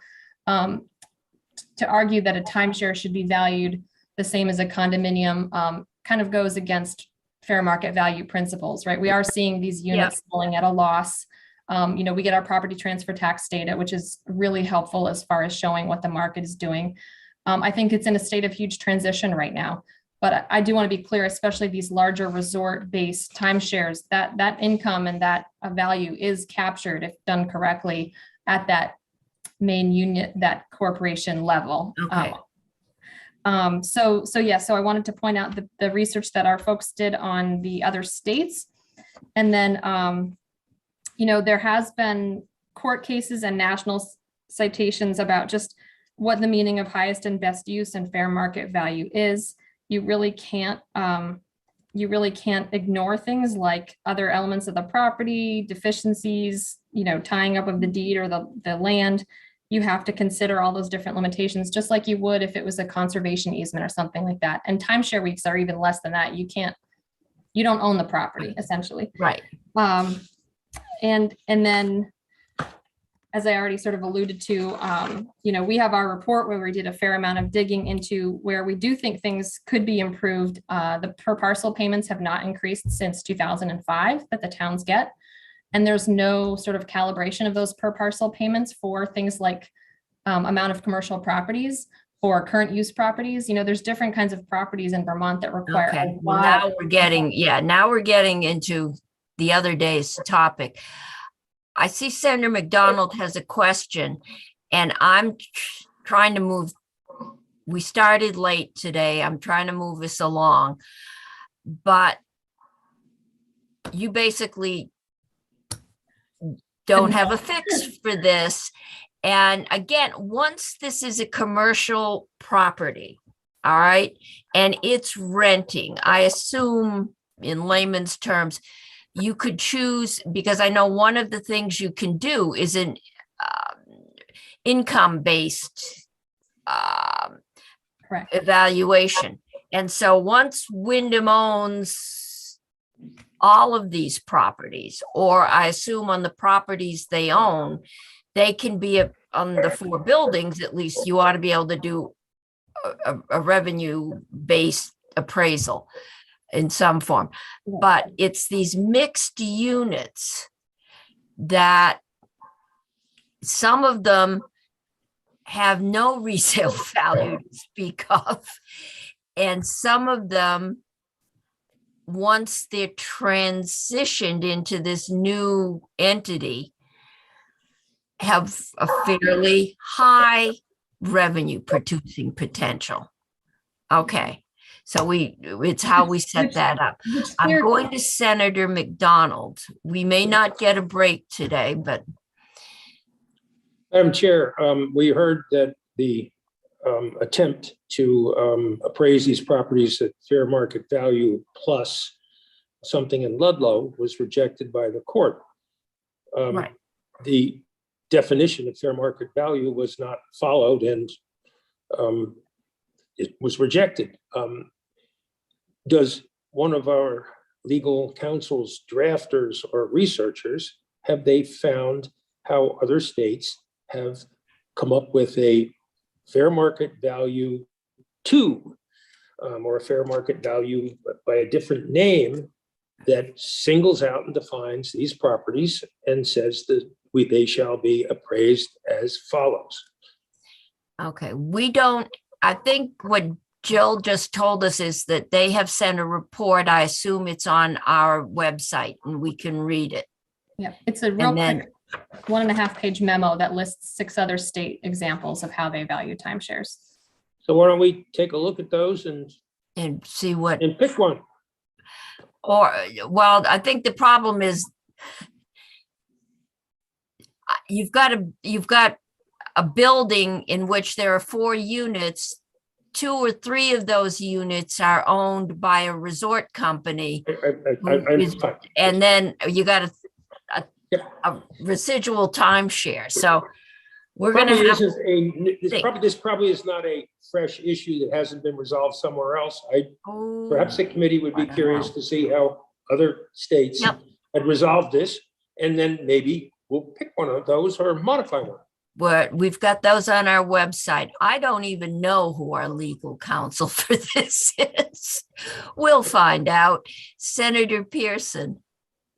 to argue that a timeshare should be valued the same as a condominium kind of goes against fair market value principles, right? We are seeing these units selling at a loss. We get our property transfer tax data, which is really helpful as far as showing what the market is doing. I think it's in a state of huge transition right now, but I do want to be clear, especially these larger resort-based timeshares, that income and that value is captured if done correctly at that main unit, that corporation level. Okay. So I wanted to point out the research that our folks did on the other states. And then, there has been court cases and national citations about just what the meaning of highest and best use and fair market value is. You really can't ignore things like other elements of the property, deficiencies, tying up of the deed or the land. You have to consider all those different limitations, just like you would if it was a conservation easement or something like that. And timeshare weeks are even less than that. You don't own the property essentially. Right. And then, as I already sort of alluded to, we have our report where we did a fair amount of digging into where we do think things could be improved. The per parcel payments have not increased since 2005 that the towns get. And there's no sort of calibration of those per parcel payments for things like amount of commercial properties or current use properties. There's different kinds of properties in Vermont that require. Okay. Well, now we're getting into the other day's topic. I see Senator McDonald has a question, and I'm trying to move. We started late today. I'm trying to move us along, but you basically don't have a fix for this. And again, once this is a commercial property, all right, and it's renting, I assume in layman's terms, you could choose, because I know one of the things you can do is an income-based evaluation. And so once Wyndham owns all of these properties, or I assume on the properties they own, they can be on the 4 buildings, at least you ought to be able to do a revenue-based appraisal in some form. But it's these mixed units that some of them have no resale value to speak of. And some of them, once they're transitioned into this new entity, have a fairly high revenue producing potential. Okay. So it's how we set that up. I'm going to Senator McDonald. We may not get a break today, but. Madam Chair, we heard that the attempt to appraise these properties at fair market value plus something in Ludlow was rejected by the court. Right. The definition of fair market value was not followed, and it was rejected. Does one of our legal counsel's drafters or researchers, have they found how other states have come up with a fair market value 2 or a fair market value by a different name that singles out and defines these properties and says that they shall be appraised as follows? Okay, I think what Jill just told us is that they have sent a report. I assume it's on our website and we can read it. Yeah, it's a real And then, quick 1.5-page memo that lists 6 other state examples of how they value timeshares. So why don't we take a look at those and see what, pick one? or, well, I think the problem is you've got a building in which there are 4 units. 2 or 3 of those units are owned by a resort company. And then you got a residual timeshare. So we're going to have. This probably is not a fresh issue that hasn't been resolved somewhere else. Perhaps the committee would be curious to see how other states Yep. had resolved this, and then maybe we'll pick one of those or modify one. We've got those on our website. I don't even know who our legal counsel for this is. We'll find out. Senator Pearson.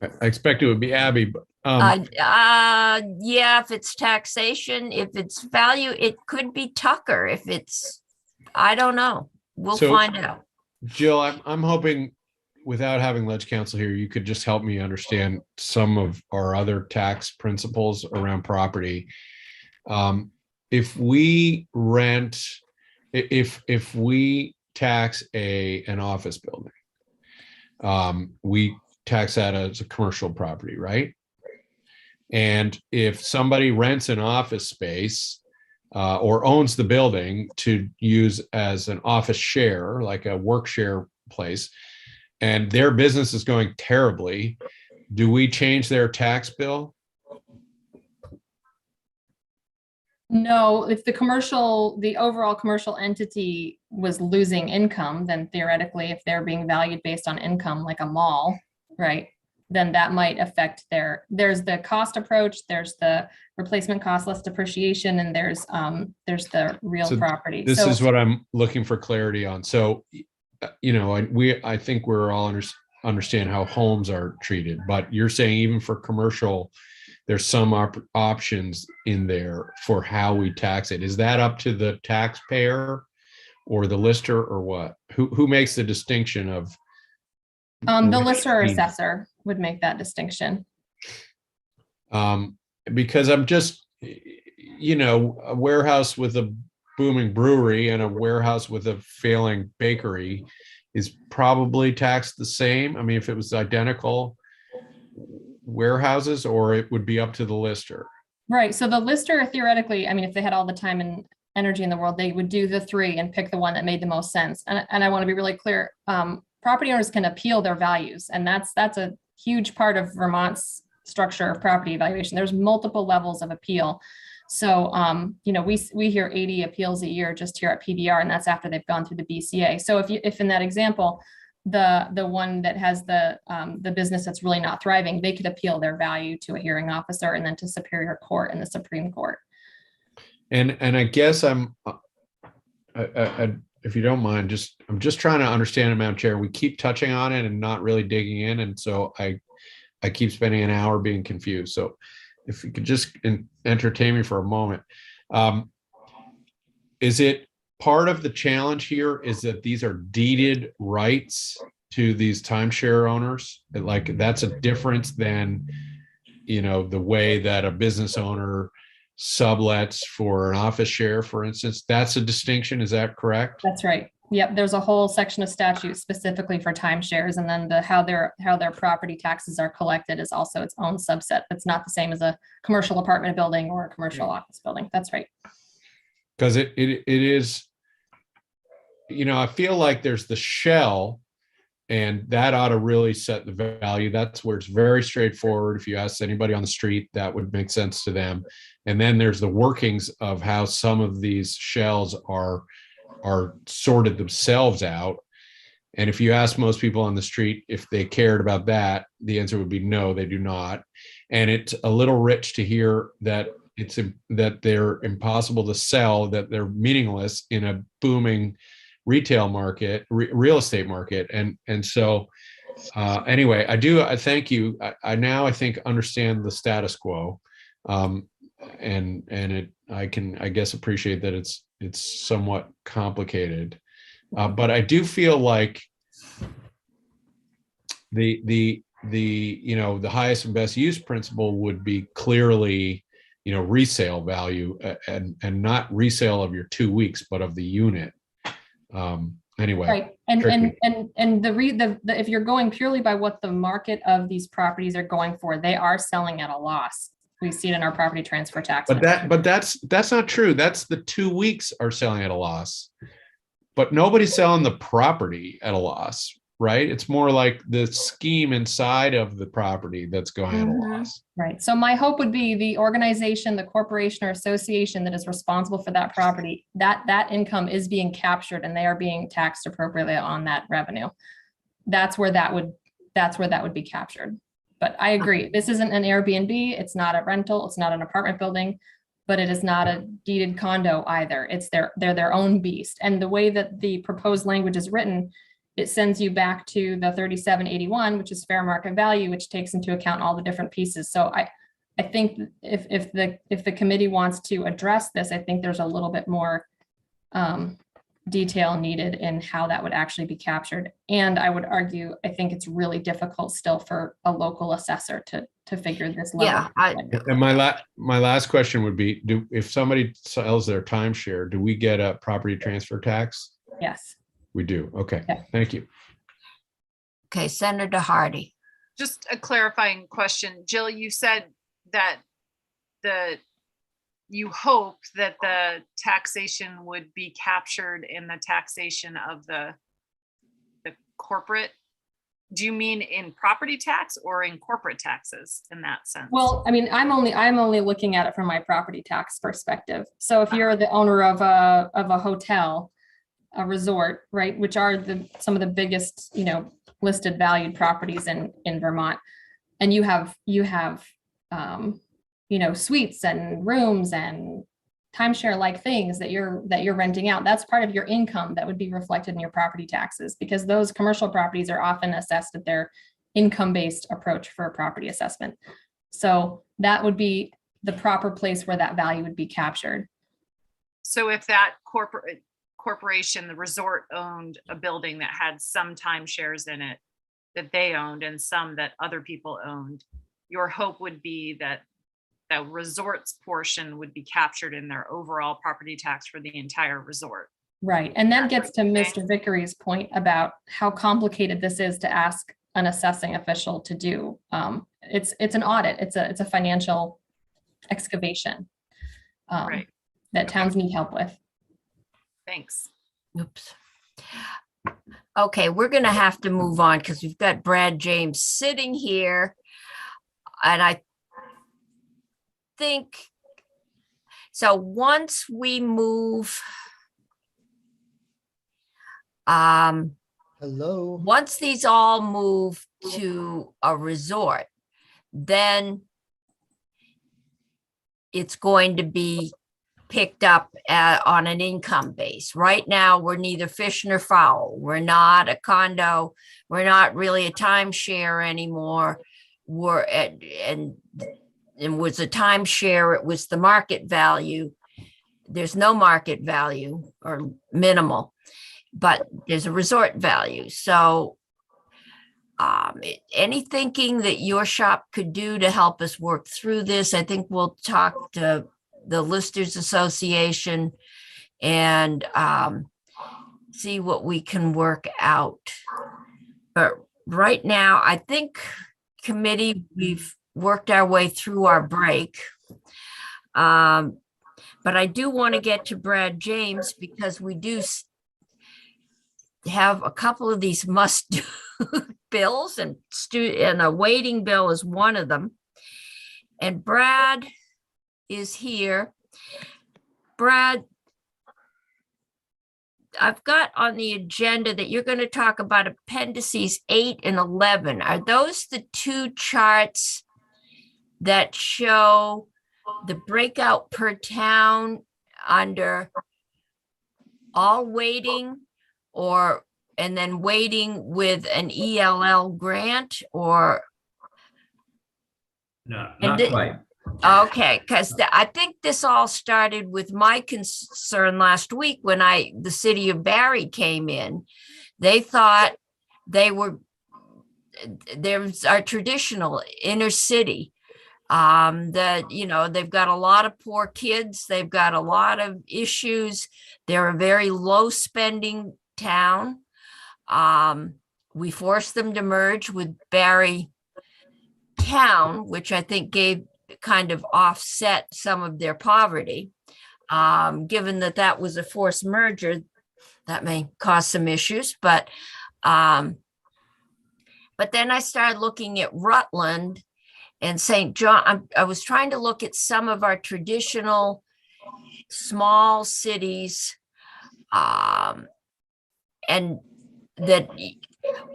I expect it would be Abby, but Yeah, if it's taxation, if it's value, it could be Tucker. If it's, I don't know. We'll So- find out. Jill, I'm hoping without having ledge counsel here, you could just help me understand some of our other tax principles around property. If we rent, if we tax an office building, we tax that as a commercial property, right? And if somebody rents an office space or owns the building to use as an office share, like a work share place, and their business is going terribly, do we change their tax bill? No, if the overall commercial entity was losing income, then theoretically, if they're being valued based on income, like a mall, right? Then that might affect there's the cost approach, there's the replacement cost less depreciation, and there's the real So property. This So is what I'm looking for clarity on. So, I think we're all understand how homes are treated, but you're saying even for commercial, there's some options in there for how we tax it. Is that up to the taxpayer or the lister or what? Who makes the distinction of? the which lister or means- assessor would make that distinction. Because I'm just, a warehouse with a booming brewery and a warehouse with a failing bakery is probably taxed the same. I mean, if it was identical warehouses, or it would be up to the lister. Right. So the lister theoretically, I mean, if they had all the time and energy in the world, they would do the 3 and pick the one that made the most sense. And I want to be really clear. Property owners can appeal their values, and that's a huge part of Vermont's structure of property evaluation. There's multiple levels of appeal. So, we hear 80 appeals a year just here at PDR, and that's after they've gone through the BCA. So if in that example, the one that has the business that's really not thriving, they could appeal their value to a hearing officer and then to Superior Court and the Supreme Court. And I guess if you don't mind, I'm just trying to understand, Madam Chair. We keep touching on it and not really digging in, and so I keep spending an hour being confused. So if you could just entertain me for a moment. Is it part of the challenge here is that these are deeded rights to these timeshare owners? Like, that's a difference than, the way that a business owner sublets for an office share, for instance. That's a distinction. Is that correct? That's right. Yep. There's a whole section of statute specifically for timeshares, and then how their property taxes are collected is also its own subset. That's not the same as a commercial apartment building or a commercial office building. That's right. Because it is, I feel like there's the shell, and that ought to really set the value. That's where it's very straightforward. If you ask anybody on the street, that would make sense to them. And then there's the workings of how some of these shells are sorted themselves out. And if you ask most people on the street if they cared about that, the answer would be no, they do not. And it's a little rich to hear that that they're impossible to sell, that they're meaningless in a booming retail market, real estate market. And so anyway, I thank you. I now, I think, understand the status quo. And I guess appreciate that it's somewhat complicated. But I do feel like the the highest and best use principle would be clearly, resale value and not resale of your 2 weeks, but of the unit. Anyway. Right, and tricky. if you're going purely by what the market of these properties are going for, they are selling at a loss. We see it in our property transfer tax. But that's not true. That's the 2 weeks are selling at a loss. But nobody's selling the property at a loss, right? It's more like the scheme inside of the property that's going at a loss. Right. So my hope would be the organization, the corporation or association that is responsible for that property, that income is being captured and they are being taxed appropriately on that revenue. That's where that would be captured. But I agree, this isn't an Airbnb, it's not a rental, it's not an apartment building, but it is not a deeded condo either. They're their own beast. And the way that the proposed language is written, it sends you back to the 3781, which is fair market value, which takes into account all the different pieces. So I think if the committee wants to address this, I think there's a little bit more detail needed in how that would actually be captured. And I would argue, I think it's really difficult still for a local assessor to figure this level. Yeah, And my last question would be, if somebody sells their timeshare, do we get a property transfer tax? Yes. We do. Okay. Yeah. Thank you. okay, Senator Hardy. Just a clarifying question. Jill, you said that you hope that the taxation would be captured in the taxation of the corporate. Do you mean in property tax or in corporate taxes in that sense? Well, I mean, I'm only looking at it from my property tax perspective. So if you're the owner of a hotel, a resort, right, which are some of the biggest, listed valued properties in Vermont, and you have suites and rooms and timeshare like things that you're renting out, that's part of your income that would be reflected in your property taxes, because those commercial properties are often assessed at their income-based approach for a property assessment. So that would be the proper place where that value would be captured. So if that corporation, the resort, owned a building that had some timeshares in it that they owned and some that other people owned, your hope would be that the resort's portion would be captured in their overall property tax for the entire resort. Right. And that gets to Mr. Vickery's point about how complicated this is to ask an assessing official to do. It's an audit. It's a financial excavation Right. that towns need help with. Thanks. Oops. Okay, we're going to have to move on because we've got Brad James sitting here. And I think, so once we move, Hello. once these all move to a resort, then it's going to be picked up on an income base. Right now, we're neither fish nor fowl. We're not a condo. We're not really a timeshare anymore. We're at, and it was a timeshare. It was the market value. There's no market value or minimal, but there's a resort value. So any thinking that your shop could do to help us work through this, I think we'll talk to the Listers Association and see what we can work out. But right now, I think committee, we've worked our way through our break. But I do want to get to Brad James because we do have a couple of these must-do bills, and a waiting bill is one of them. And Brad is here. Brad, I've got on the agenda that you're going to talk about appendices 8 and 11. Are those the two charts that show the breakout per town under all waiting and then waiting with an ELL grant, or? No, not quite. Okay, because I think this all started with my concern last week when the city of Barry came in. They thought there's our traditional inner city. That, they've got a lot of poor kids, they've got a lot of issues. They're a very low spending town. We forced them to merge with Barry Town, which I think kind of offset some of their poverty. Given that was a forced merger, that may cause some issues, but then I started looking at Rutland and St. John. I was trying to look at some of our traditional small cities, and that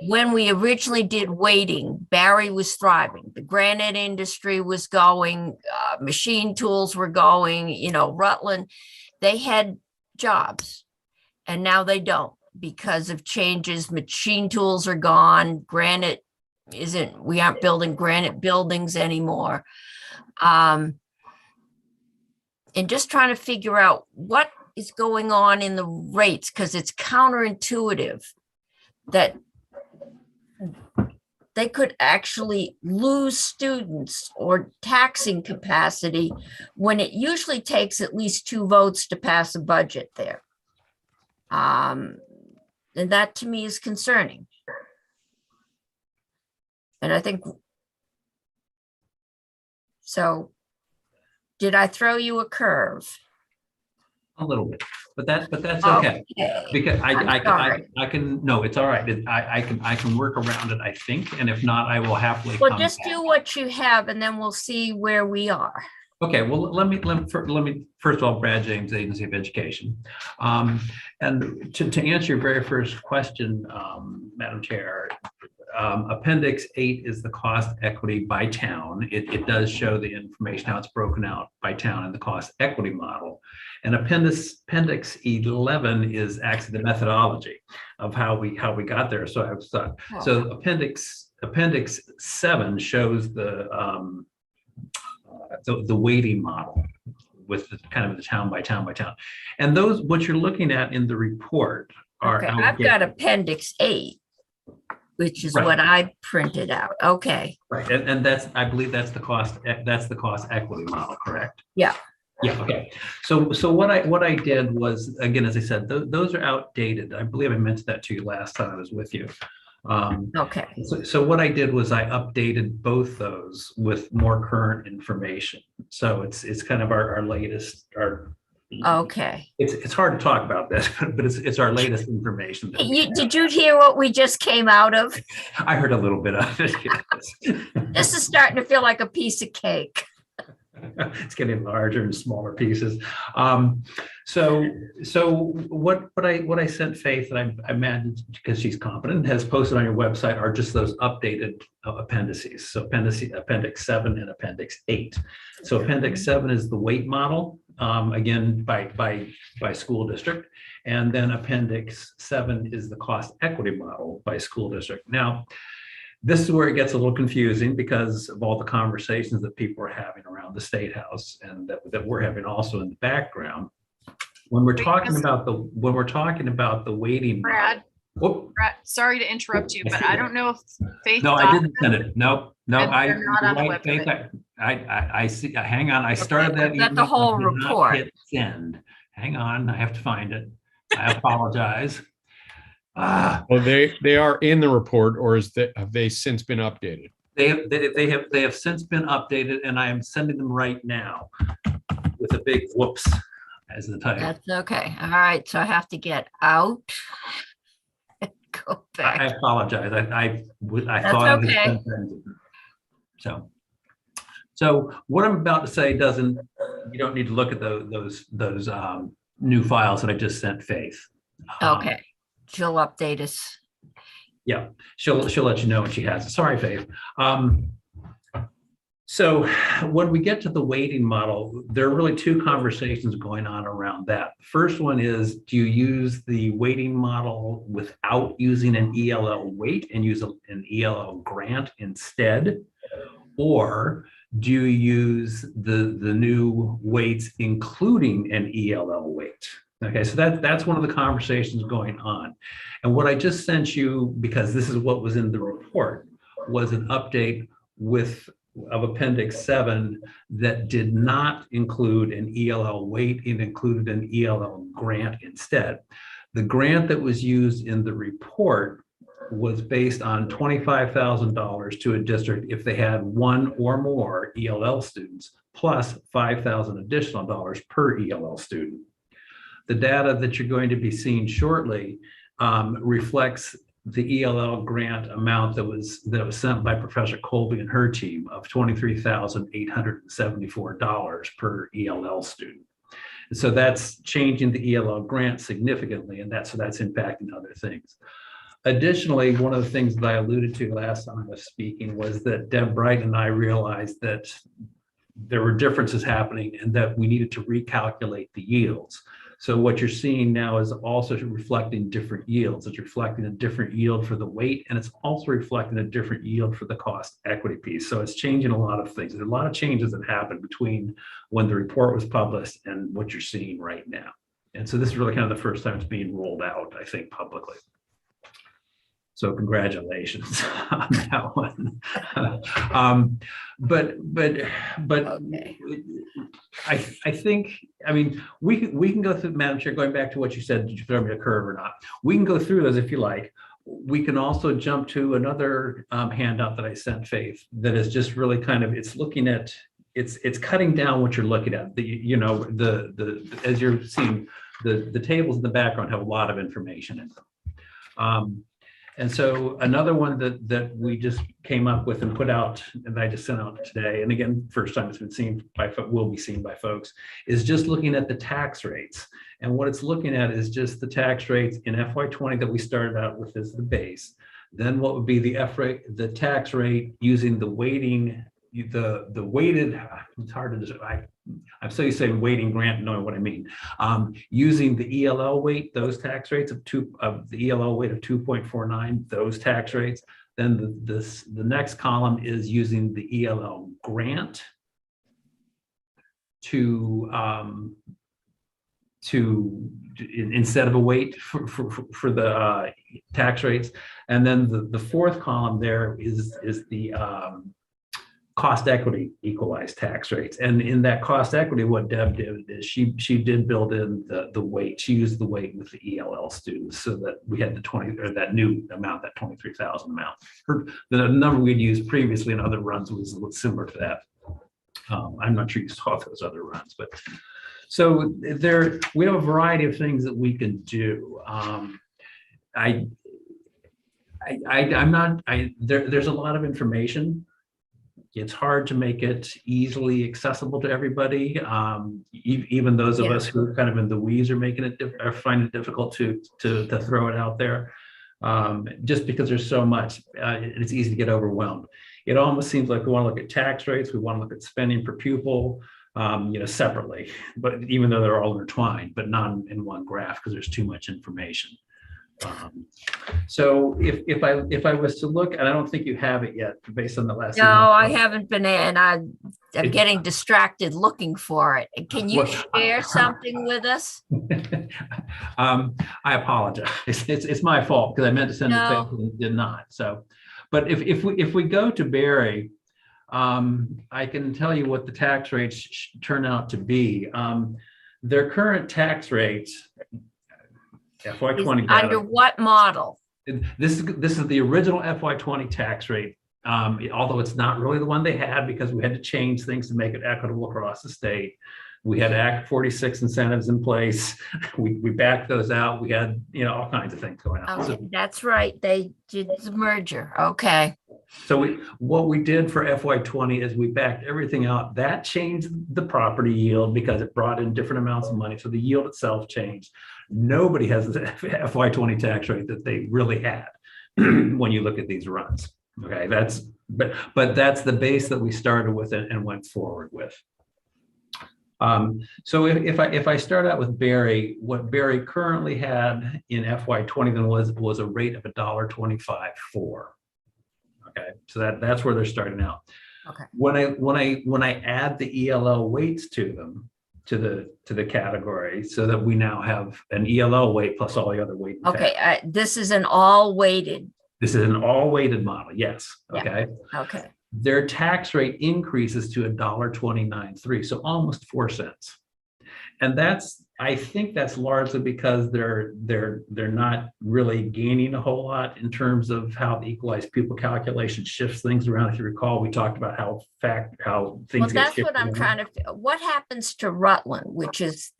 when we originally did weighting, Barry was thriving. The granite industry was going, machine tools were going, Rutland, they had jobs, and now they don't because of changes. Machine tools are gone. Granite we aren't building granite buildings anymore. And just trying to figure out what is going on in the rates, because it's counterintuitive that they could actually lose students or taxing capacity when it usually takes at least 2 votes to pass a budget there. And that to me is concerning. And I think, so did I throw you a curve? A little bit, but that's okay. Because I can, no, it's all right. I can work around it, I think. And if not, I will happily. Well, just do what you have and then we'll see where we are. Okay, well, let me first of all, Brad James, Agency of Education. And to answer your very first question, Madam Chair, Appendix 8 is the cost equity by town. It does show the information, how it's broken out by town in the cost equity model. And Appendix 11 is actually the methodology of how we got there. So I was thought, so Appendix 7 shows the weighting model with the kind of the town by town by town. And those, what you're looking at in the report are. Okay, I've got Appendix 8. Which is what I printed out. Okay. Right, and that's, I believe that's the cost equity model, correct? Yeah. Yeah, okay. So what I did was, again, as I said, those are outdated. I believe I mentioned that to you last time I was with you. Okay. So what I did was I updated both those with more current information. So it's kind of our latest, Okay. It's hard to talk about this, but it's our latest information. Did you hear what we just came out of? I heard a little bit of it. Yes. This is starting to feel like a piece of cake. It's getting larger and smaller pieces. So what I sent Faith, and I imagine because she's competent, has posted on your website are just those updated appendices. So Appendix 7 and Appendix 8. So Appendix 7 is the weight model, again by school district, and then Appendix 7 is the cost equity model by school district. Now, this is where it gets a little confusing because of all the conversations that people are having around the State House and that we're having also in the background. When we're talking about the weighting. Brad, sorry to interrupt you, but I don't know if Faith. No, I didn't send it. No. They're not on the website. I see. Hang on. I started that. That's the whole report. Hit send. Hang on. I have to find it. I apologize. Well, they are in the report, or have they since been updated? They have since been updated, and I am sending them right now with a big whoops as the title. That's okay. All right. So I have to get out. Go back. I apologize. I That's thought okay. So what I'm about to say you don't need to look at those new files that I just sent Faith. Okay. She'll update us. Yeah, she'll let you know when she has it. Sorry, Faith. So when we get to the weighting model, there are really two conversations going on around that. The first one is, do you use the weighting model without using an ELL weight and use an ELL grant instead? Or Do you use the new weights, including an ELL weight? Okay, so that's one of the conversations going on. And what I just sent you, because this is what was in the report, was an update of Appendix 7 that did not include an ELL weight. It included an ELL grant instead. The grant that was used in the report was based on $25,000 to a district if they had one or more ELL students, plus $5,000 additional dollars per ELL student. The data that you're going to be seeing shortly reflects the ELL grant amount that was sent by Professor Colby and her team of $23,874 per ELL student. And so that's changing the ELL grant significantly, and that's impacting other things. Additionally, one of the things that I alluded to last time I was speaking was that Deb Bright and I realized that there were differences happening and that we needed to recalculate the yields. So what you're seeing now is also reflecting different yields. It's reflecting a different yield for the weight, and it's also reflecting a different yield for the cost equity piece. So it's changing a lot of things. There's a lot of changes that happened between when the report was published and what you're seeing right now. And so this is really kind of the first time it's being rolled out, I think, publicly. So congratulations on that one. But Okay. I think, I mean, we can go through, Madam Chair, going back to what you said, did you throw me a curve or not? We can go through those if you like. We can also jump to another handout that I sent, Faith, that is just really kind of, it's looking at, it's cutting down what you're looking at. As you're seeing, the tables in the background have a lot of information in them. And so another one that we just came up with and put out, and I just sent out today, and again, first time it's been seen by, will be seen by folks, is just looking at the tax rates. And what it's looking at is just the tax rates in FY20 that we started out with as the base. Then what would be the tax rate using the weighting, the weighted, it's hard to describe. I'm so used to saying weighting grant, knowing what I mean. Using the ELL weight, those tax rates of the ELL weight of 2.49, those tax rates. Then the next column is using the ELL grant instead of a weight for the tax rates. And then the fourth column there is the cost equity equalized tax rates. And in that cost equity, what Deb did is she did build in the weight. She used the weight with the ELL students so that we had the 20, or that new amount, that 23,000 amount. The number we'd used previously in other runs was a little similar to that. I'm not sure you saw those other runs, but so we have a variety of things that we can do. There's a lot of information. It's hard to make it easily accessible to everybody. Even those of us who are kind of in the weeds are making it, are finding it difficult to throw it out there, just because there's so much. It's easy to get overwhelmed. It almost seems like we want to look at tax rates, we want to look at spending per pupil, separately, but even though they're all intertwined, but not in one graph because there's too much information. So if I was to look, and I don't think you have it yet based on the last. No, I haven't been, and I'm getting distracted looking for it. Can you share something with us? I apologize. It's my fault because I meant to send it and did not. So, but if we go to Barry, I can tell you what the tax rates turn out to be. Their current tax rates, FY20 under what model? This is the original FY20 tax rate, although it's not really the one they had because we had to change things to make it equitable across the state. We had Act 46 incentives in place. We backed those out. We had all kinds of things going on. Okay, that's right. They did the merger. Okay. So what we did for FY20 is we backed everything out. That changed the property yield because it brought in different amounts of money. So the yield itself changed. Nobody has the FY20 tax rate that they really had when you look at these runs. Okay, but that's the base that we started with and went forward with. So if I start out with Barry, what Barry currently had in FY20 then was a rate of $1.25.4. Okay, so that's where they're starting out. Okay. When I add the ELL weights to them, to the category, so that we now have an ELL weight plus all the other weight. and Okay, tax. this is an all weighted. This is an all weighted model. Yes. Yeah. Okay. Okay, Their tax rate increases to $1.29.3, so almost 4 cents. And I think that's largely because they're not really gaining a whole lot in terms of how the equalized pupil calculation shifts things around. If you recall, we talked about how well, things get that's shifted what I'm around. trying to, what happens to Rutland, which is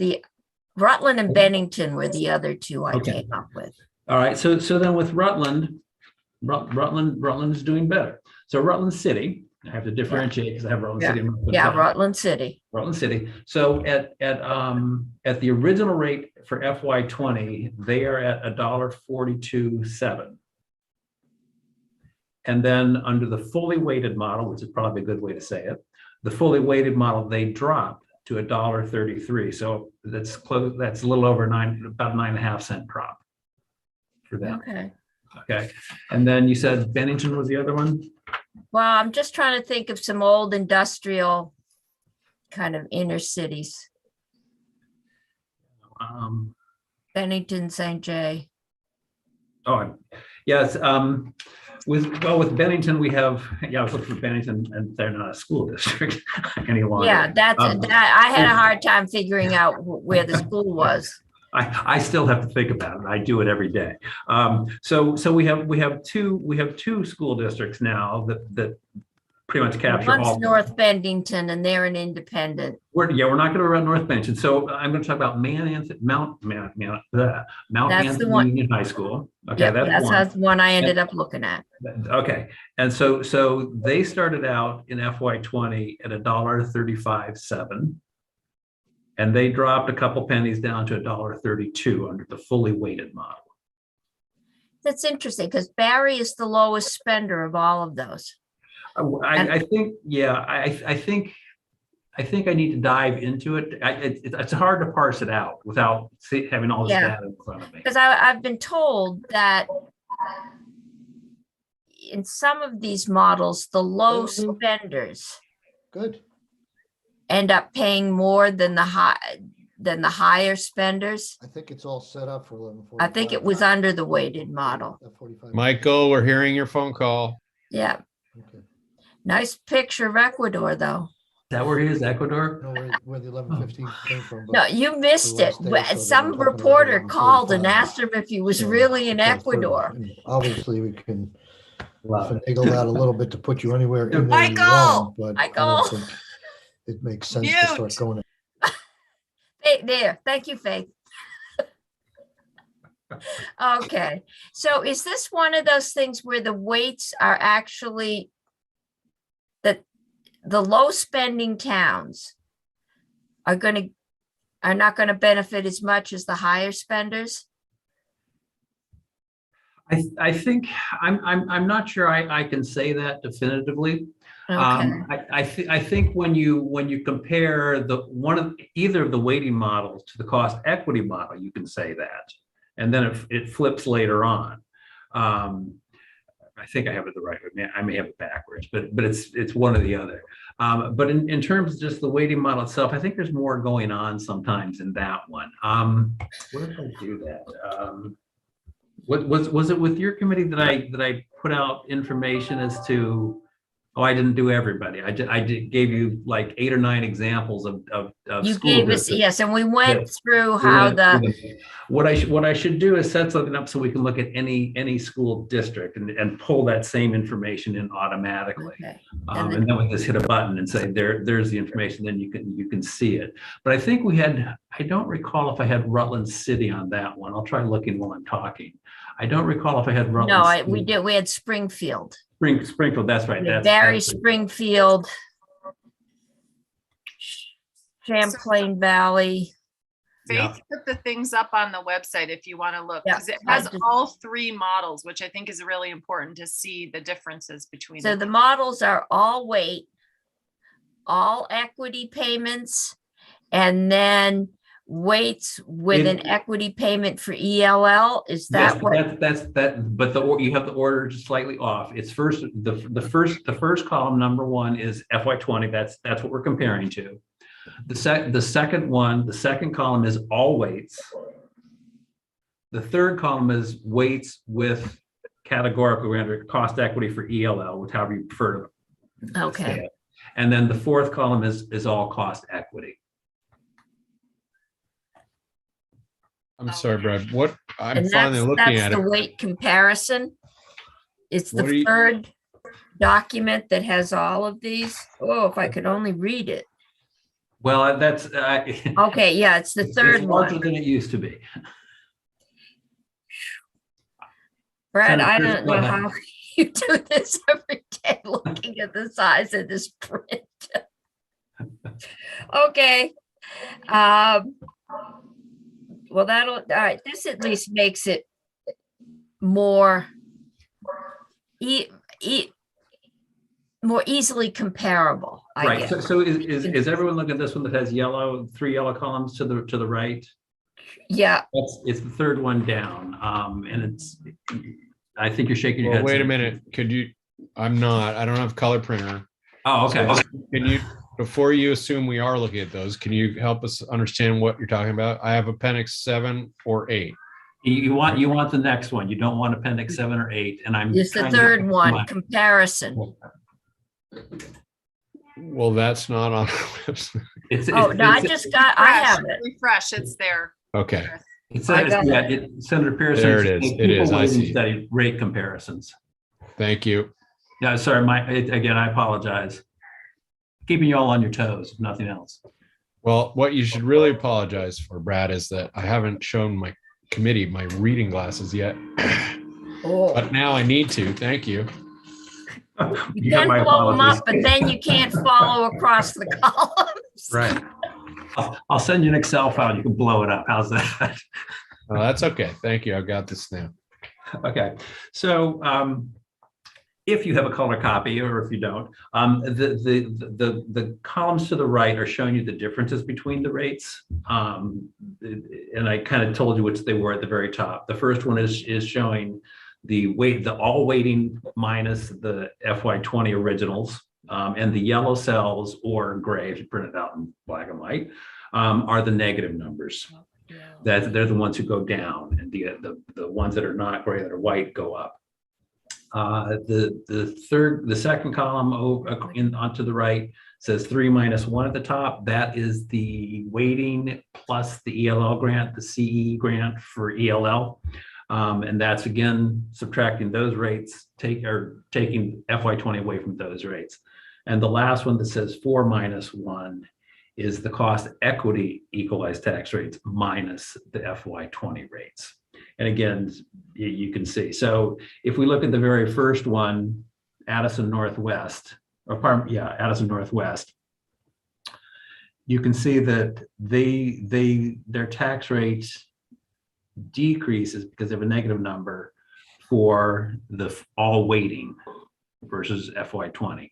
Rutland and Bennington were the other two I Okay. came up with. All right, so then with Rutland is doing better. So Rutland City, I have to differentiate because I have Rutland City. Yeah, Rutland City. Rutland City. So at the original rate for FY20, they are at $1.42.7. And then under the fully weighted model, which is probably a good way to say it, the fully weighted model, they dropped to $1.33. So that's close. That's a little over about 9.5 cent drop for them. Okay. Okay. And then you said Bennington was the other one? Well, I'm just trying to think of some old industrial kind of inner cities. Bennington, St. Jay. Oh, yes. With Bennington, we have, I was looking for Bennington, and they're not a school district any longer. Yeah, that's, Um, I had a hard time figuring out where the school was. I still have to think about it. I do it every day. So we have two school districts now that pretty much capture One's all. North Bennington and they're an independent. We're not going to run North Bennington. So I'm going to talk about Mount That's the Anthony one. Union High School. Okay, Yeah, that's one. the one I ended up looking at. Okay, and so they started out in FY20 at $1.35.7, and they dropped a couple pennies down to $1.32 under the fully weighted model. That's interesting because Barry is the lowest spender of all of those. I think, yeah, I think I need to dive into it. It's hard to parse it out without having all this Yeah. data in front of me. Because I've been told that in some of these models, the low Mhm. spenders Good. end up paying more than the higher spenders. I think it's all set up for 11:45. I think it was under the weighted model. 45. Michael, we're hearing your phone call. Yeah, Okay. nice picture of Ecuador, though. Is that where he is, Ecuador? No, where the 11:15 came from. but No, you missed it. last day, so Some they've been talking about reporter 11:45. called and asked him if he was So really in 12:30. Ecuador. And obviously, we can Love it. finagle that a little bit to put you anywhere in there you Michael! want, but I Michael! don't think it makes sense to start Mute. going. There, thank you, Faith. Okay, so is this one of those things where the weights are actually that the low spending towns are not going to benefit as much as the higher spenders? I think I'm not sure I can say that definitively. Okay, I think when you compare either of the weighting models to the cost equity model, you can say that, and then it flips later on. I think I have it the right way. I may have it backwards, but it's one or the other. But in terms of just the weighting model itself, I think there's more going on sometimes in that one. Where did I do that? Was it with your committee that I put out information as to? Oh, I didn't do everybody. I gave you like 8 or 9 examples of you school gave us, districts. yes, and we went Yes. through how What I should do is set something up so we can look at any school district and pull that same information in automatically. Okay. And then we just hit a button and say there's the information. Then you can see it. But I think I don't recall if I had Rutland City on that one. I'll try looking while I'm talking. I don't recall if I had Rutland. No, City. we did. We had Springfield. Springfield. That's right. Barry, that's Springfield, Champlain Valley. Yeah. Faith put the things up on the website if you want to look, Yeah, because it I has just- all 3 models, which I think is really important to see the differences between So them. the models are all weight, all equity payments, and then weights with an It- equity payment for ELL? Is Yes, that what? that's that, but you have the order just slightly off. It's first, the first column, number one is FY20. That's what we're comparing to. The second column is all weights. The third column is weights with categorical, we're under cost equity for ELL, with however you prefer to Okay. say it. And then the fourth column is all cost equity. I'm sorry, Brad. What, I'm And finally looking that's at the it. weight comparison. It's What are the you- third document that has all of these. Oh, if I could only read it. Well, that's Okay, yeah, it's the third it's larger one. than it used to be. Brad, Senator I Pierce, don't go know ahead. how you do this every day, looking at the size of this print. Okay. Well, all right, this at least makes it more more easily comparable, I Right, guess. so is everyone looking at this one that has yellow, 3 yellow columns to the right? Yeah, It's the third one down, and it's, I think you're shaking your Well, head. wait a saying- minute. Could you, I don't have color printer. Oh, okay. So can you, before you assume we are looking at those, can you help us understand what you're talking about? I have appendix 7 or 8. You want the next one. You don't want appendix 7 or 8, and I'm. it's the trying to- third one, comparison. Well, that's not on our website. Oh, no, I just got, I have it. Refresh, it's there. Okay, It I says, got yeah, Senator Pearson. There it is. It is. I see. Study rate comparisons. thank you. Yeah, sorry, again, I apologize. Keeping you all on your toes, if nothing else. Well, what you should really apologize for, Brad, is that I haven't shown my committee my reading glasses yet. Oh, But now I need to. Thank you. you got can my blow them apologies. up, but then you can't follow across the columns. Right. I'll send you an Excel file. You can blow it up. How's that? Oh, that's okay. Thank you. I've got this now. Okay. So if you have a color copy, or if you don't, the columns to the right are showing you the differences between the rates. And I kind of told you which they were at the very top. The first one is showing the all weighting minus the FY20 originals, and the yellow cells or gray, if you print it out in black and white, are the negative numbers. That they're the ones who go down, and the ones that are not gray, that are white, go up. The second column onto the right says 3 minus 1 at the top. That is the weighting plus the ELL grant, the CE grant for ELL. And that's again subtracting those rates, taking FY20 away from those rates. And the last one that says 4 minus 1 is the cost equity equalized tax rates minus the FY20 rates. And again, you can see. So if we look at the very first one, Addison Northwest, Addison Northwest, you can see that their tax rate decreases because they have a negative number for the all weighting versus FY20.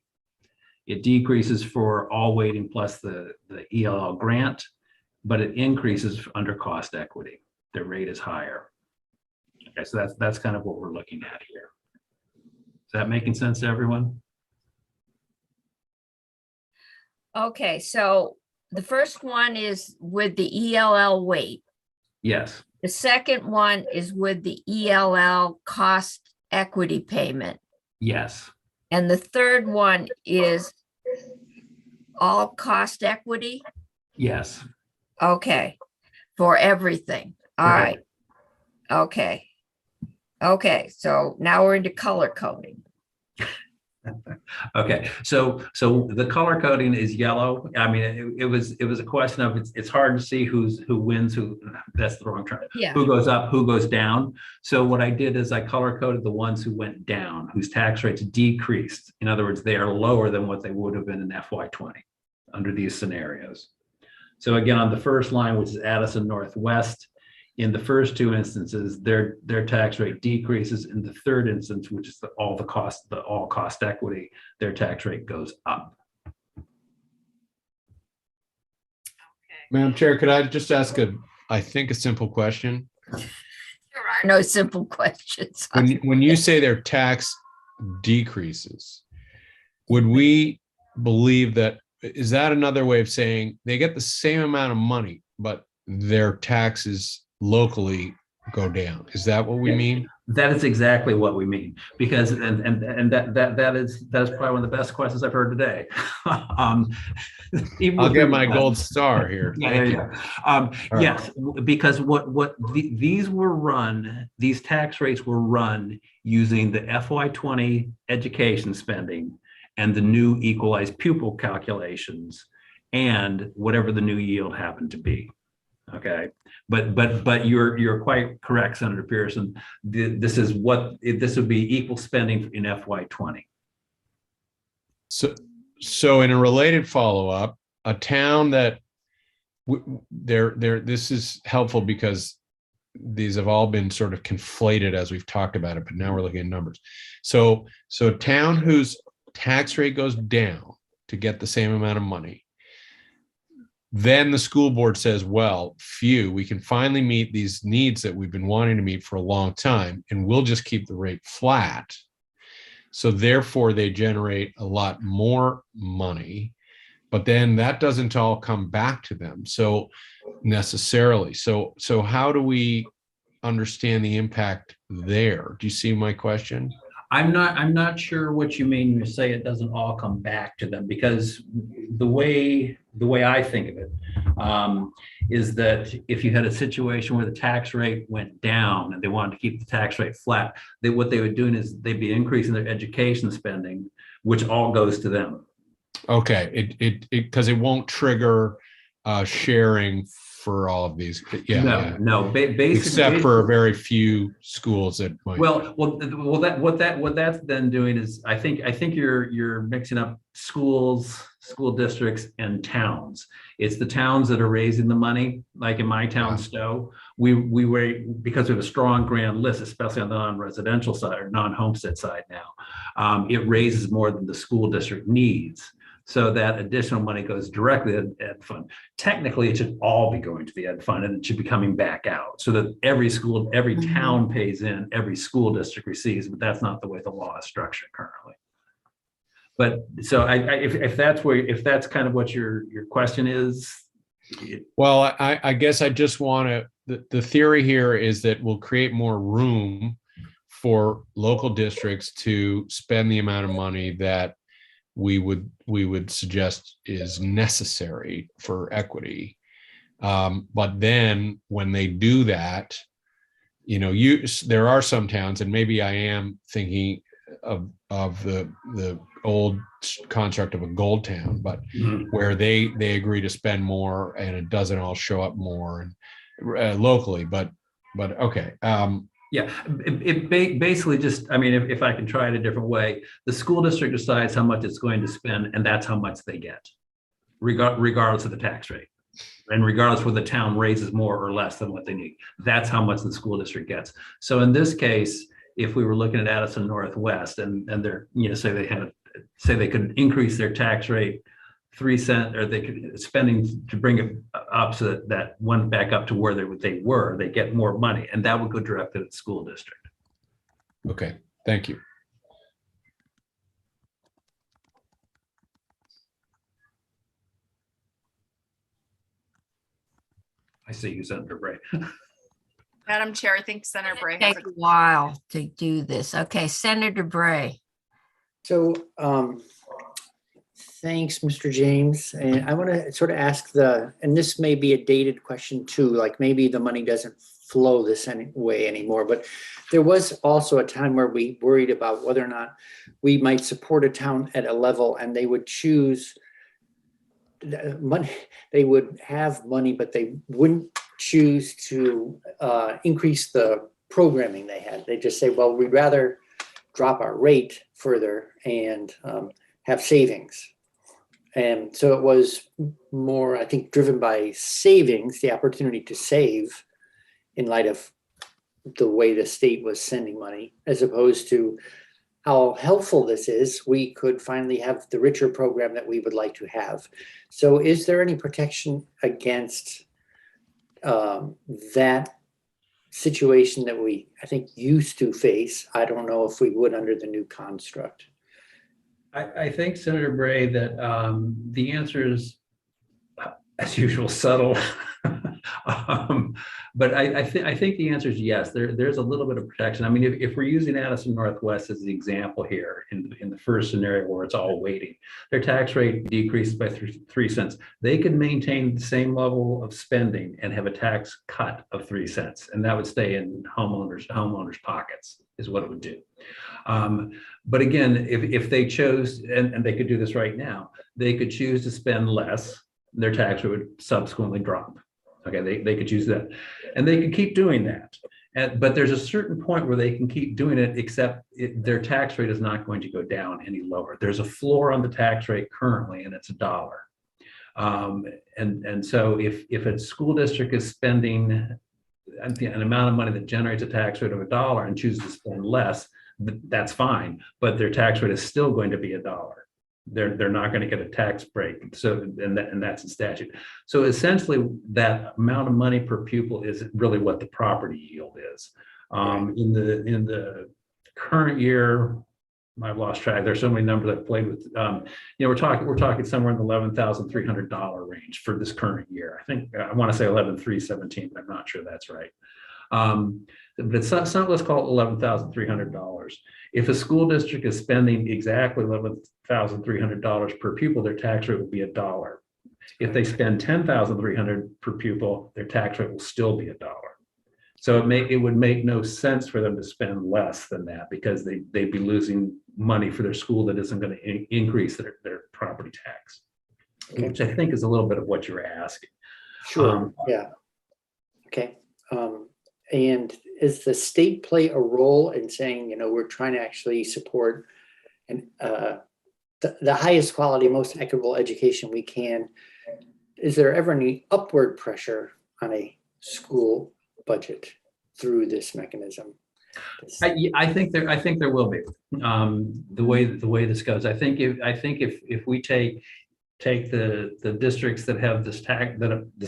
It decreases for all weighting plus the ELL grant, but it increases under cost equity. The rate is higher. Okay, so that's kind of what we're looking at here. Is that making sense to everyone? Okay, so the first one is with the ELL weight. Yes. The second one is with the ELL cost equity payment. Yes. And the third one is all cost equity? Yes. Okay, for everything. All right. Correct. Okay. Okay, so now we're into color coding. Okay, so the color coding is yellow. I mean, it was a question of it's hard to see who wins, that's the wrong term. Yeah. Who goes up, who goes down. So what I did is I color coded the ones who went down, whose tax rates decreased. In other words, they are lower than what they would have been in FY20 under these scenarios. So again, on the first line, which is Addison Northwest, in the first two instances, their tax rate decreases. In the third instance, which is all cost equity, their tax rate goes up. Okay. Madam Chair, could I just ask I think a simple question? There are no simple questions. When you say their tax decreases, would we believe that, is that another way of saying they get the same amount of money, but their taxes locally go down? Is that what we mean? That is exactly what we mean, because that is probably one of the best questions I've heard today. Even I'll with get your- my gold star here. Yeah, Thank there you you. go. right. Yes, because these tax rates were run using the FY20 education spending and the new equalized pupil calculations and whatever the new yield happened to be. Okay, but you're quite correct, Senator Pearson. This would be equal spending in FY20. So in a related follow-up, a town that this is helpful because these have all been sort of conflated as we've talked about it, but now we're looking at numbers. So a town whose tax rate goes down to get the same amount of money, then the school board says, well, phew, we can finally meet these needs that we've been wanting to meet for a long time, and we'll just keep the rate flat. So therefore they generate a lot more money, but then that doesn't all come back to them. So necessarily, so how do we understand the impact there? Do you see my question? I'm not sure what you mean when you say it doesn't all come back to them, because the way I think of it is that if you had a situation where the tax rate went down and they wanted to keep the tax rate flat, what they would do is they'd be increasing their education spending, which all goes to them. Okay, because it won't trigger sharing for all of these. Yeah, No. Basically, except for a very few schools that might. What that's then doing is, I think you're mixing up schools, school districts, and towns. It's the towns that are raising the money. Like in my town, Stowe, we were, because we have a strong grand list, especially on the non-residential side or non-homestead side now. It raises more than the school district needs. So that additional money goes directly to the ed fund. Technically, it should all be going to the ed fund, and it should be coming back out so that every school, every town pays in, every school district receives, but that's not the way the law is structured currently. But so if that's kind of what your question is. Well, I guess I just want to, the theory here is that we'll create more room for local districts to spend the amount of money that we would suggest is necessary for equity. But then when they do that, there are some towns, and maybe I am thinking of the old construct of a gold town, but where they agree to spend more and it doesn't all show up more and locally, but okay. Yeah, it basically just, I mean, if I can try it a different way, the school district decides how much it's going to spend, and that's how much they get, regardless of the tax rate. And regardless whether the town raises more or less than what they need, that's how much the school district gets. So in this case, if we were looking at Addison Northwest and they're, say they could increase their tax rate 3 cents, or they could spending to bring it up so that went back up to where they get more money, and that would go directly to the school district. Okay, thank you. I see you, Senator Bray. Madam Chair, I think Senator Bray has Take a while to do this. Okay, Senator Bray. So thanks, Mr. James. And I want to sort of ask and this may be a dated question too, like maybe the money doesn't flow this way anymore, but there was also a time where we worried about whether or not we might support a town at a level and they would choose money. They would have money, but they wouldn't choose to increase the programming they had. They just say, well, we'd rather drop our rate further and have savings. And so it was more, I think, driven by savings, the opportunity to save in light of the way the state was sending money, as opposed to how helpful this is, we could finally have the richer program that we would like to have. So is there any protection against that situation that we, I think, used to face? I don't know if we would under the new construct. I think, Senator Bray, that the answer is, as usual, subtle. But I think the answer is yes. There's a little bit of protection. I mean, if we're using Addison Northwest as the example here in the first scenario where it's all weighting, their tax rate decreases by 3 cents. They could maintain the same level of spending and have a tax cut of 3 cents, and that would stay in homeowners' pockets, is what it would do. But again, if they chose, and they could do this right now, they could choose to spend less, their tax rate would subsequently drop. Okay, they could choose that, and they could keep doing that. But there's a certain point where they can keep doing it, except their tax rate is not going to go down any lower. There's a floor on the tax rate currently, and it's $1. And so if a school district is spending an amount of money that generates a tax rate of $1 and chooses to spend less, that's fine, but their tax rate is still going to be $1. They're not going to get a tax break. So, and that's in statute. So essentially that amount of money per pupil is really what the property yield is. In the current year, I've lost track. There's so many numbers I've played with. We're talking somewhere in the $11,300 range for this current year. I think I want to say 11,317, but I'm not sure that's right. But it's not, let's call it $11,300. If a school district is spending exactly $11,300 per pupil, their tax rate would be $1. If they spend $10,300 per pupil, their tax rate will still be $1. So it would make no sense for them to spend less than that, because they'd be losing money for their school that isn't going to increase their property tax, which I think is a little bit of what you're asking. Sure. Yeah. Okay. And does the state play a role in saying, we're trying to actually support the highest quality, most equitable education we can? Is there ever any upward pressure on a school budget through this mechanism? I think there will be, the way this goes. I think if we take the districts that have this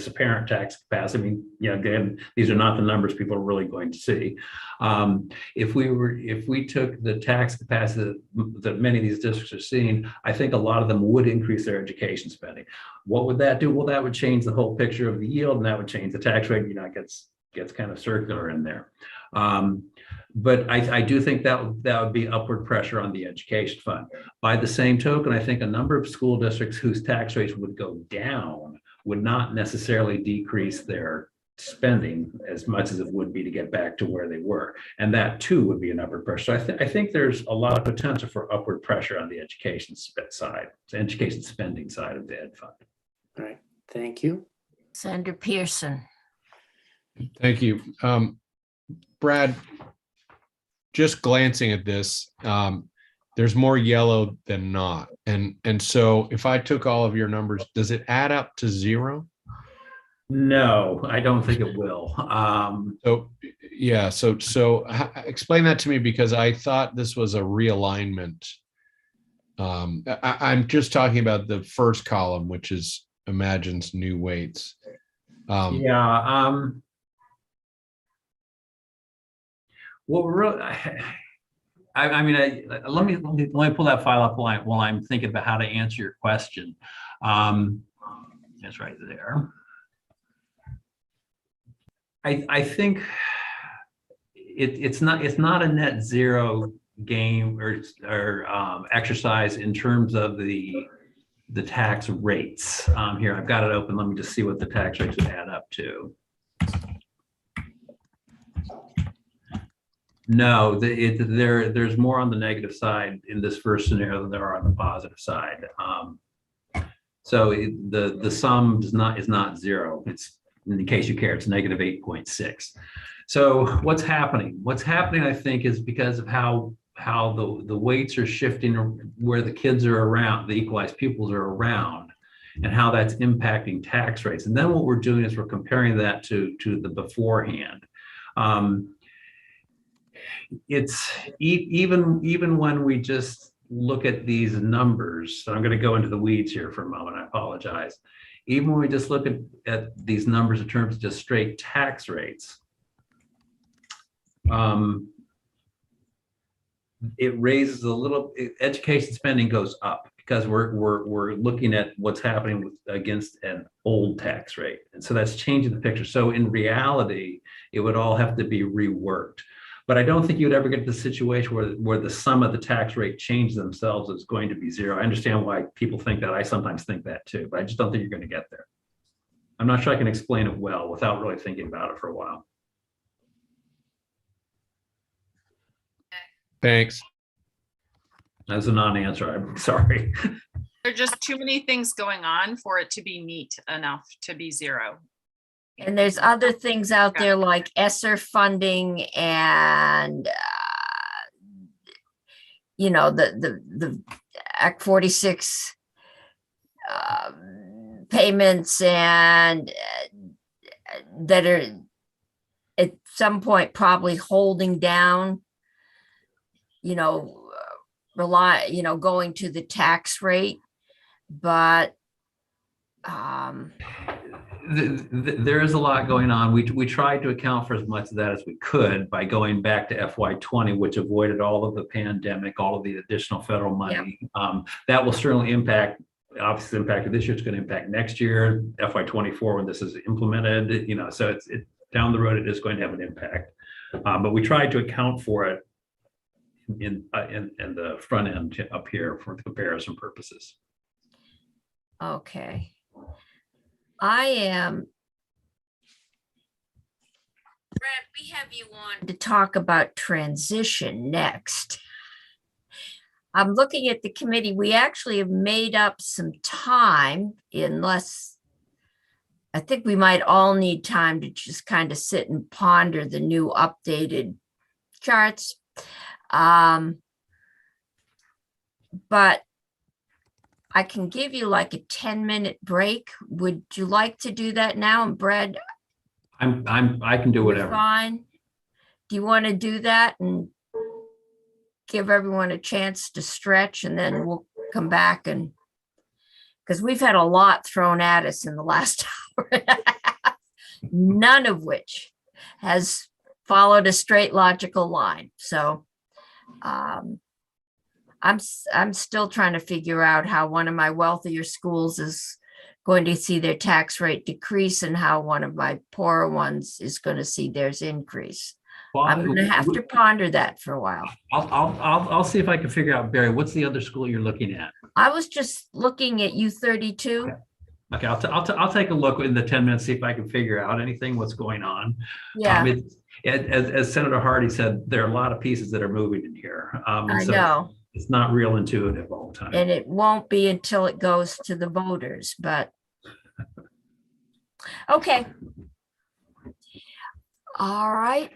apparent tax capacity, I mean, again, these are not the numbers people are really going to see. If we took the tax capacity that many of these districts are seeing, I think a lot of them would increase their education spending. What would that do? Well, that would change the whole picture of the yield, and that would change the tax rate. It gets kind of circular in there. But I do think that would be upward pressure on the education fund. By the same token, I think a number of school districts whose tax rates would go down would not necessarily decrease their spending as much as it would be to get back to where they were. And that too would be an upward pressure. So I think there's a lot of potential for upward pressure on the education side, the education spending side of the ed fund. All right, thank you. Senator Pearson. Thank you. Brad, just glancing at this, there's more yellow than not. And so if I took all of your numbers, does it add up to 0? No, I don't think it will. So explain that to me, because I thought this was a realignment. I'm just talking about the first column, which is imagines new weights. Well, really, let me pull that file up while I'm thinking about how to answer your question. It's right there. I think it's not a net zero game or exercise in terms of the tax rates. Here, I've got it open. Let me just see what the tax rates would add up to. No, there's more on the negative side in this first scenario than there are on the positive side. So the sum is not 0. It's, in case you care, it's negative 8.6. So what's happening? What's happening, I think, is because of how the weights are shifting where the kids are around, the equalized pupils are around, and how that's impacting tax rates. And then what we're doing is we're comparing that to the beforehand. it's even when we just look at these numbers, I'm going to go into the weeds here for a moment. I apologize. Even when we just look at these numbers in terms of just straight tax rates, it raises a little. Education spending goes up because we're looking at what's happening against an old tax rate, and so that's changing the picture. So in reality, it would all have to be reworked. But I don't think you'd ever get to the situation where the sum of the tax rate change themselves is going to be zero. I understand why people think that. I sometimes think that too, but I just don't think you're going to get there. I'm not sure I can explain it well without really thinking about it for a while. Thanks. That's a non-answer. I'm sorry. There are just too many things going on for it to be neat enough to be zero. And there's other things out there like ESSER funding and, the Act 46 payments and that are at some point probably holding down, going to the tax rate. But there is a lot going on. We tried to account for as much of that as we could by going back to FY20, which avoided all of the pandemic, all of the additional federal money. That will certainly impact, obviously impacted this year, it's going to impact next year, FY24 when this is implemented, so it's down the road, it is going to have an impact. But we tried to account for it in the front end up here for comparison purposes. okay. Brad, we have you on to talk about transition next. I'm looking at the committee. We actually have made up some time unless I think we might all need time to just kind of sit and ponder the new updated charts. But I can give you like a 10-minute break. Would you like to do that now? And Brad, I can do you're whatever. fine. Do you want to do that and give everyone a chance to stretch, and then we'll come back and because we've had a lot thrown at us in the last hour and a half, none of which has followed a straight logical line. So I'm still trying to figure out how one of my wealthier schools is going to see their tax rate decrease and how one of my poorer ones is going to see theirs increase. Well, I'm going to have to ponder that for a while. I'll see if I can figure out, Barry, what's the other school you're looking at? I was just looking at U32. Okay, I'll take a look in the 10 minutes, see if I can figure out anything, what's going on. Yeah, As Senator Hardy said, there are a lot of pieces that are moving in here. I so know. It's not real intuitive all the time. And it won't be until it goes to the voters, but okay. All right.